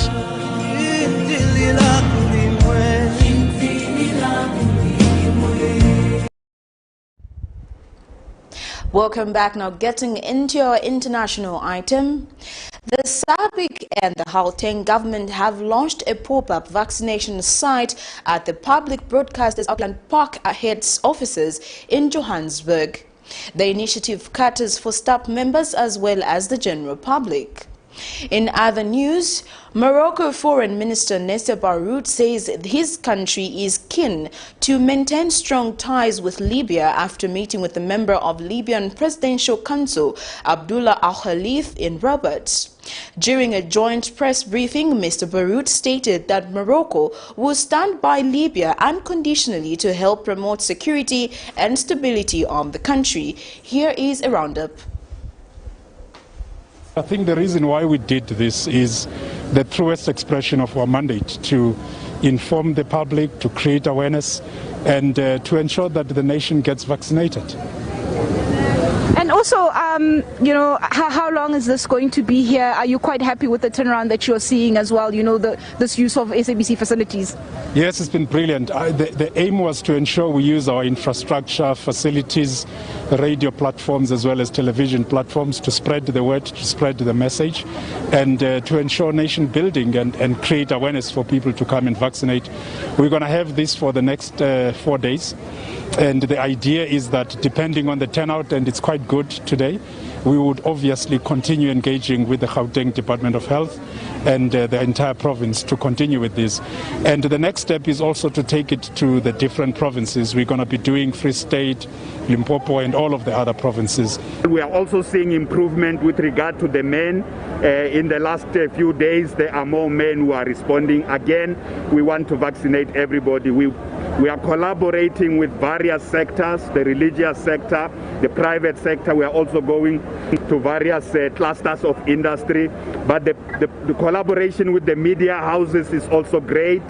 Welcome back. Now getting into your international item. The SABC and the GAUTENG government have launched a pop-up vaccination site at the Public Broadcasters Auckland Park heads offices in Johannesburg. The initiative caters for staff members as well as the general public. In other news, Morocco Foreign Minister Nasser Baroud says his country is keen to maintain strong ties with Libya after meeting with a member of Libyan Presidential Council, Abdullah Al-Khalif, in Rabat. During a joint press briefing, Mr. Baroud stated that Morocco will stand by Libya unconditionally to help promote security and stability of the country. Here is a roundup. I think the reason why we did this is the truest expression of our mandate to inform the public, to create awareness, and to ensure that the nation gets vaccinated. And also, you know, how long is this going to be here? Are you quite happy with the turnaround that you're seeing as well, you know, this use of SABC facilities? Yes, it's been brilliant. The aim was to ensure we use our infrastructure, facilities, radio platforms as well as television platforms to spread the word, to spread the message, and to ensure nation building and create awareness for people to come and vaccinate. We're going to have this for the next 4 days. And the idea is that depending on the turnout, and it's quite good today, we would obviously continue engaging with the Gauteng Department of Health and the entire province to continue with this. And the next step is also to take it to the different provinces. We're going to be doing Free State, Limpopo, and all of the other provinces. We are also seeing improvement with regard to the men. In the last few days, there are more men who are responding. Again, we want to vaccinate everybody. We are collaborating with various sectors, the religious sector, the private sector. We are also going to various clusters of industry. But the collaboration with the media houses is also great.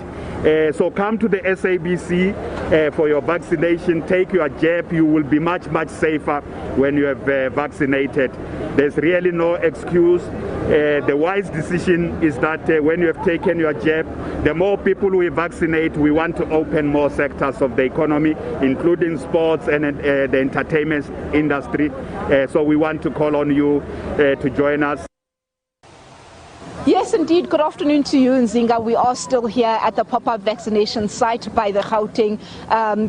So come to the SABC for your vaccination. Take your jab. You will be much, much safer when you have vaccinated. There's really no excuse. The wise decision is that when you have taken your jab, the more people we vaccinate, we want to open more sectors of the economy, including sports and the entertainment industry. So we want to call on you to join us. Yes, indeed. Good afternoon to you, Nzinga. We are still here at the pop-up vaccination site by the Gauteng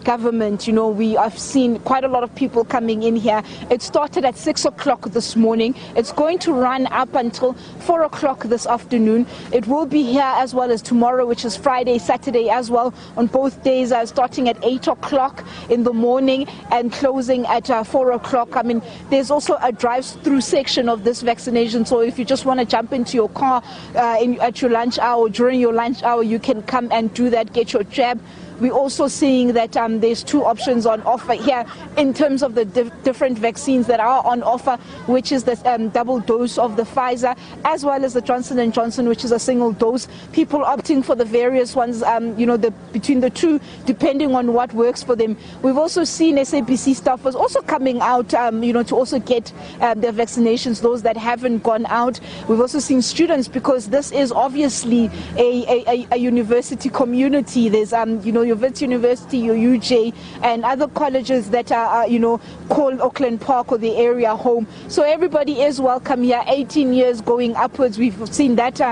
government. You know, we have seen quite a lot of people coming in here. It started at 6 o'clock this morning. It's going to run up until 4 o'clock this afternoon. It will be here as well as tomorrow, which is Friday, Saturday as well, on both days, starting at 8 o'clock in the morning and closing at 4 o'clock. I mean, there's also a drive-through section of this vaccination, so if you just want to jump into your car at your lunch hour, during your lunch hour, you can come and do that, get your jab. We're also seeing that there's two options on offer here in terms of the different vaccines that are on offer, which is the double dose of the Pfizer, as well as the Johnson & Johnson, which is a single dose. People opting for the various ones, you know, between the two, depending on what works for them. We've also seen SABC staffers also coming out, you know, to also get their vaccinations, those that haven't gone out. We've also seen students, because this is obviously a university community. There's, you know, your Wits University, your UJ, and other colleges that are, you know, call Auckland Park or the area home. So everybody is welcome here, 18 years going upwards. We've seen that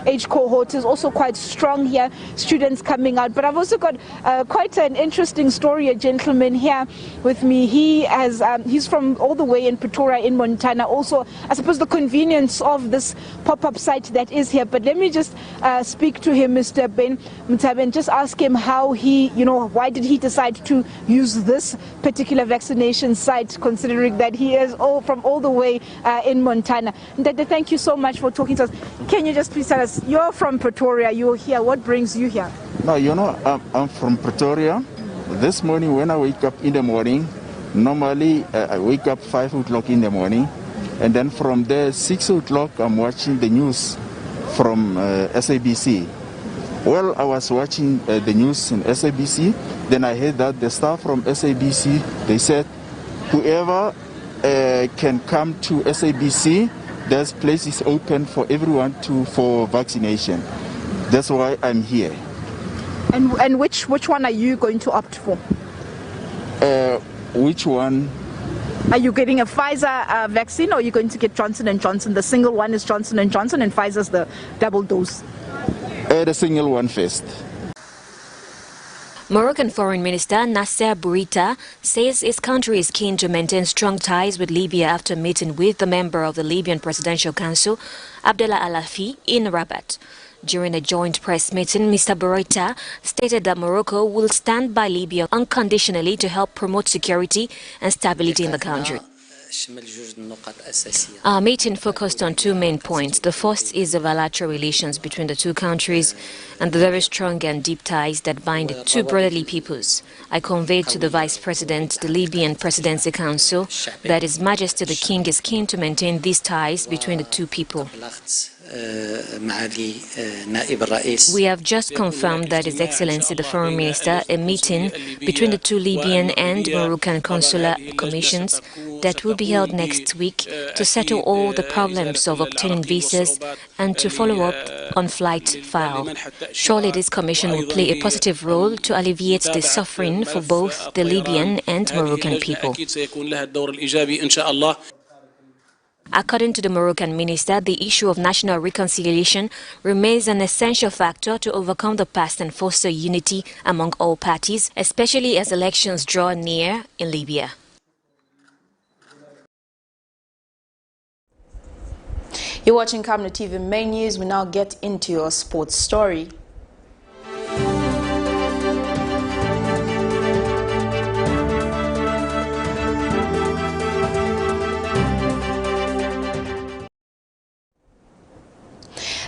age cohort is also quite strong here, students coming out. But I've also got quite an interesting story, a gentleman here with me. He's from all the way in Pretoria in Montana. Also, I suppose the convenience of this pop-up site that is here. But let me just speak to him, Mr. Ben Mutabe, and just ask him how you know, why did he decide to use this particular vaccination site, considering that he is from all the way in Montana. Ndede, thank you so much for talking to us. Can you just please tell us, you're from Pretoria, you're here, what brings you here? No, you know, I'm from Pretoria. This morning when I wake up in the morning, normally I wake up 5 o'clock in the morning, and then from there 6 o'clock I'm watching the news from SABC. Well, I was watching the news in SABC, then I heard that the staff from SABC, they said, whoever can come to SABC, this place is open for everyone for vaccination. That's why I'm here. And which one are you going to opt for? Which one? Are you getting a Pfizer vaccine, or are you going to get Johnson & Johnson? The single one is Johnson & Johnson, and Pfizer's the double dose. The single one first. Moroccan Foreign Minister Nasser Bourita says his country is keen to maintain strong ties with Libya after meeting with the member of the Libyan Presidential Council, Abdallah Al-Afi, in Rabat. During a joint press meeting, Mr. Bourita stated that Morocco will stand by Libya unconditionally to help promote security and stability in the country. Our meeting focused on two main points. The first is the bilateral relations between the two countries and the very strong and deep ties that bind the two brotherly peoples. I conveyed to the Vice President, the Libyan Presidency Council, that His Majesty the King is keen to maintain these ties between the two people. We have just confirmed that His Excellency the Foreign Minister a meeting between the two Libyan and Moroccan consular commissions that will be held next week to settle all the problems of obtaining visas and to follow up on flight file. Surely this commission will play a positive role to alleviate the suffering for both the Libyan and Moroccan people. According to the Moroccan minister, the issue of national reconciliation remains an essential factor to overcome the past and foster unity among all parties, especially as elections draw near in Libya. You're watching Camnet TV Main News. We now get into your sports story.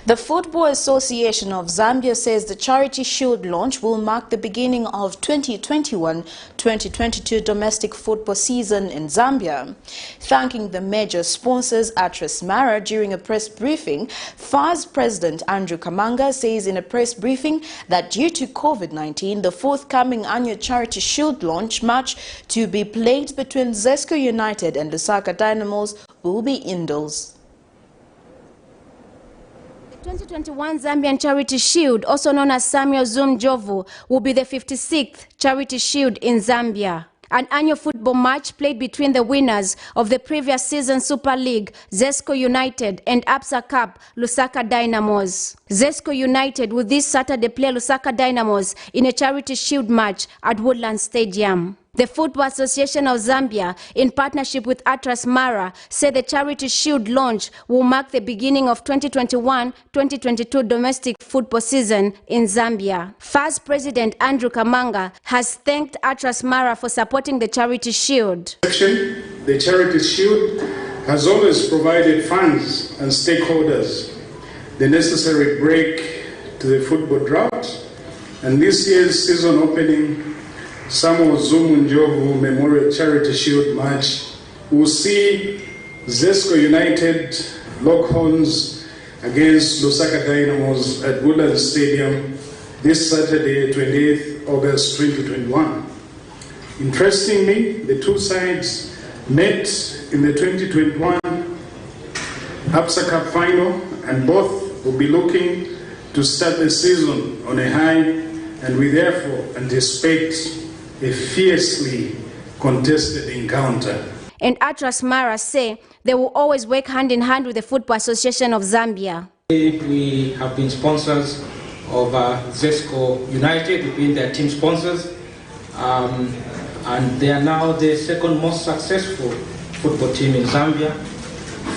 The Football Association of Zambia says the Charity Shield launch will mark the beginning of 2021-2022 domestic football season in Zambia. Thanking the major sponsors Atlas Mara during a press briefing, FAS President Andrew Kamanga says in a press briefing that due to COVID-19, the forthcoming annual Charity Shield launch match to be played between ZESCO United and LUSAKA DYNAMOS will be indoors. 2021 Zambian Charity Shield, also known as Samuel Zoom Jovu, will be the 56th Charity Shield in Zambia. An annual football match played between the winners of the previous season Super League, ZESCO United, and ABSA Cup, LUSAKA DYNAMOS. ZESCO United will this Saturday play LUSAKA DYNAMOS in a Charity Shield match at Woodland Stadium. The Football Association of Zambia, in partnership with Atlas Mara, said the Charity Shield launch will mark the beginning of 2021-2022 domestic football season in Zambia. FAS President Andrew Kamanga has thanked Atlas Mara for supporting the Charity Shield. The Charity Shield has always provided fans and stakeholders the necessary break to the football drought, and this year's season opening Samuel Zoom Njovu Memorial Charity Shield match will see ZESCO United lock horns against LUSAKA DYNAMOS at Woodland Stadium this Saturday, 28th August 2021. Interestingly, the two sides met in the 2021 ABSA Cup final, and both will be looking to start the season on a high, and we therefore anticipate a fiercely contested encounter. And Atlas Mara say they will always work hand in hand with the Football Association of Zambia. We have been sponsors of ZESCO United, we've been their team sponsors, and they are now the second most successful football team in Zambia.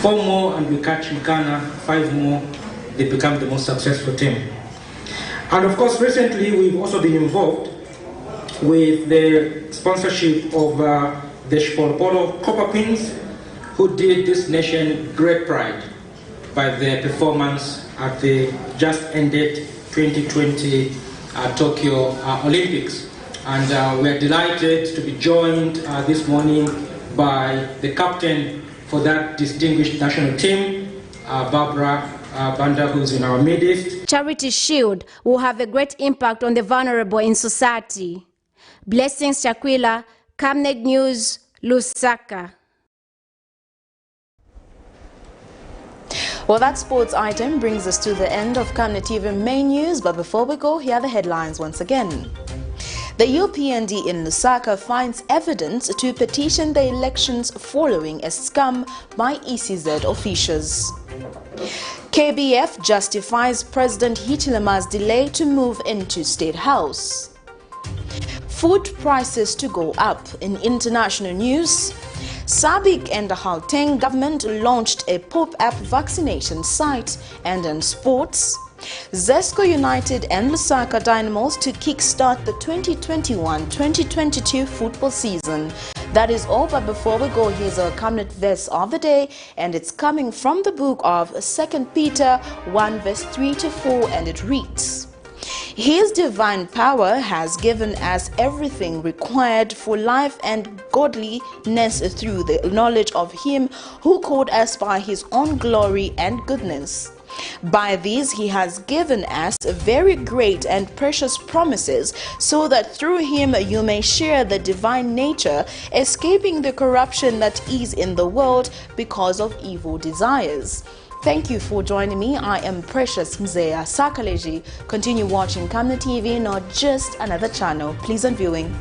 4 more and we catch Ghana, 5 more, they become the most successful team. And of course, recently we've also been involved with the sponsorship of the Shpolopolo Copper Pins, who did this nation great pride by their performance at the just ended 2020 Tokyo Olympics. And we are delighted to be joined this morning by the captain for that distinguished national team, Barbara Banda, who's in our midst. Charity Shield will have a great impact on the vulnerable in society. Blessings Chakwila, Camnet News, Lusaka. Well, that sports item brings us to the end of Camnet TV main news, but before we go, here are the headlines once again. The UPND in Lusaka finds evidence to petition the elections following a scam by ECZ officials. KBF justifies President HICHILEMA'S delay to move into State House. Food prices to go up. In international news, SABC and the GAUTENG government launched a pop-up vaccination site. And in sports, ZESCO United and LUSAKA DYNAMOS to kickstart the 2021-2022 football season. That is all, but before we go, here's our Camnet verse of the day, and it's coming from the book of 2 Peter 1 verse 3 to 4, and it reads, His divine power has given us everything required for life and godliness through the knowledge of Him who called us by His own glory and goodness. By these He has given us very great and precious promises, so that through Him you may share the divine nature, escaping the corruption that is in the world because of evil desires. Thank you for joining me. I am Precious Mzea Sakaleji. Continue watching Camnet TV, not just another channel. Please on viewing.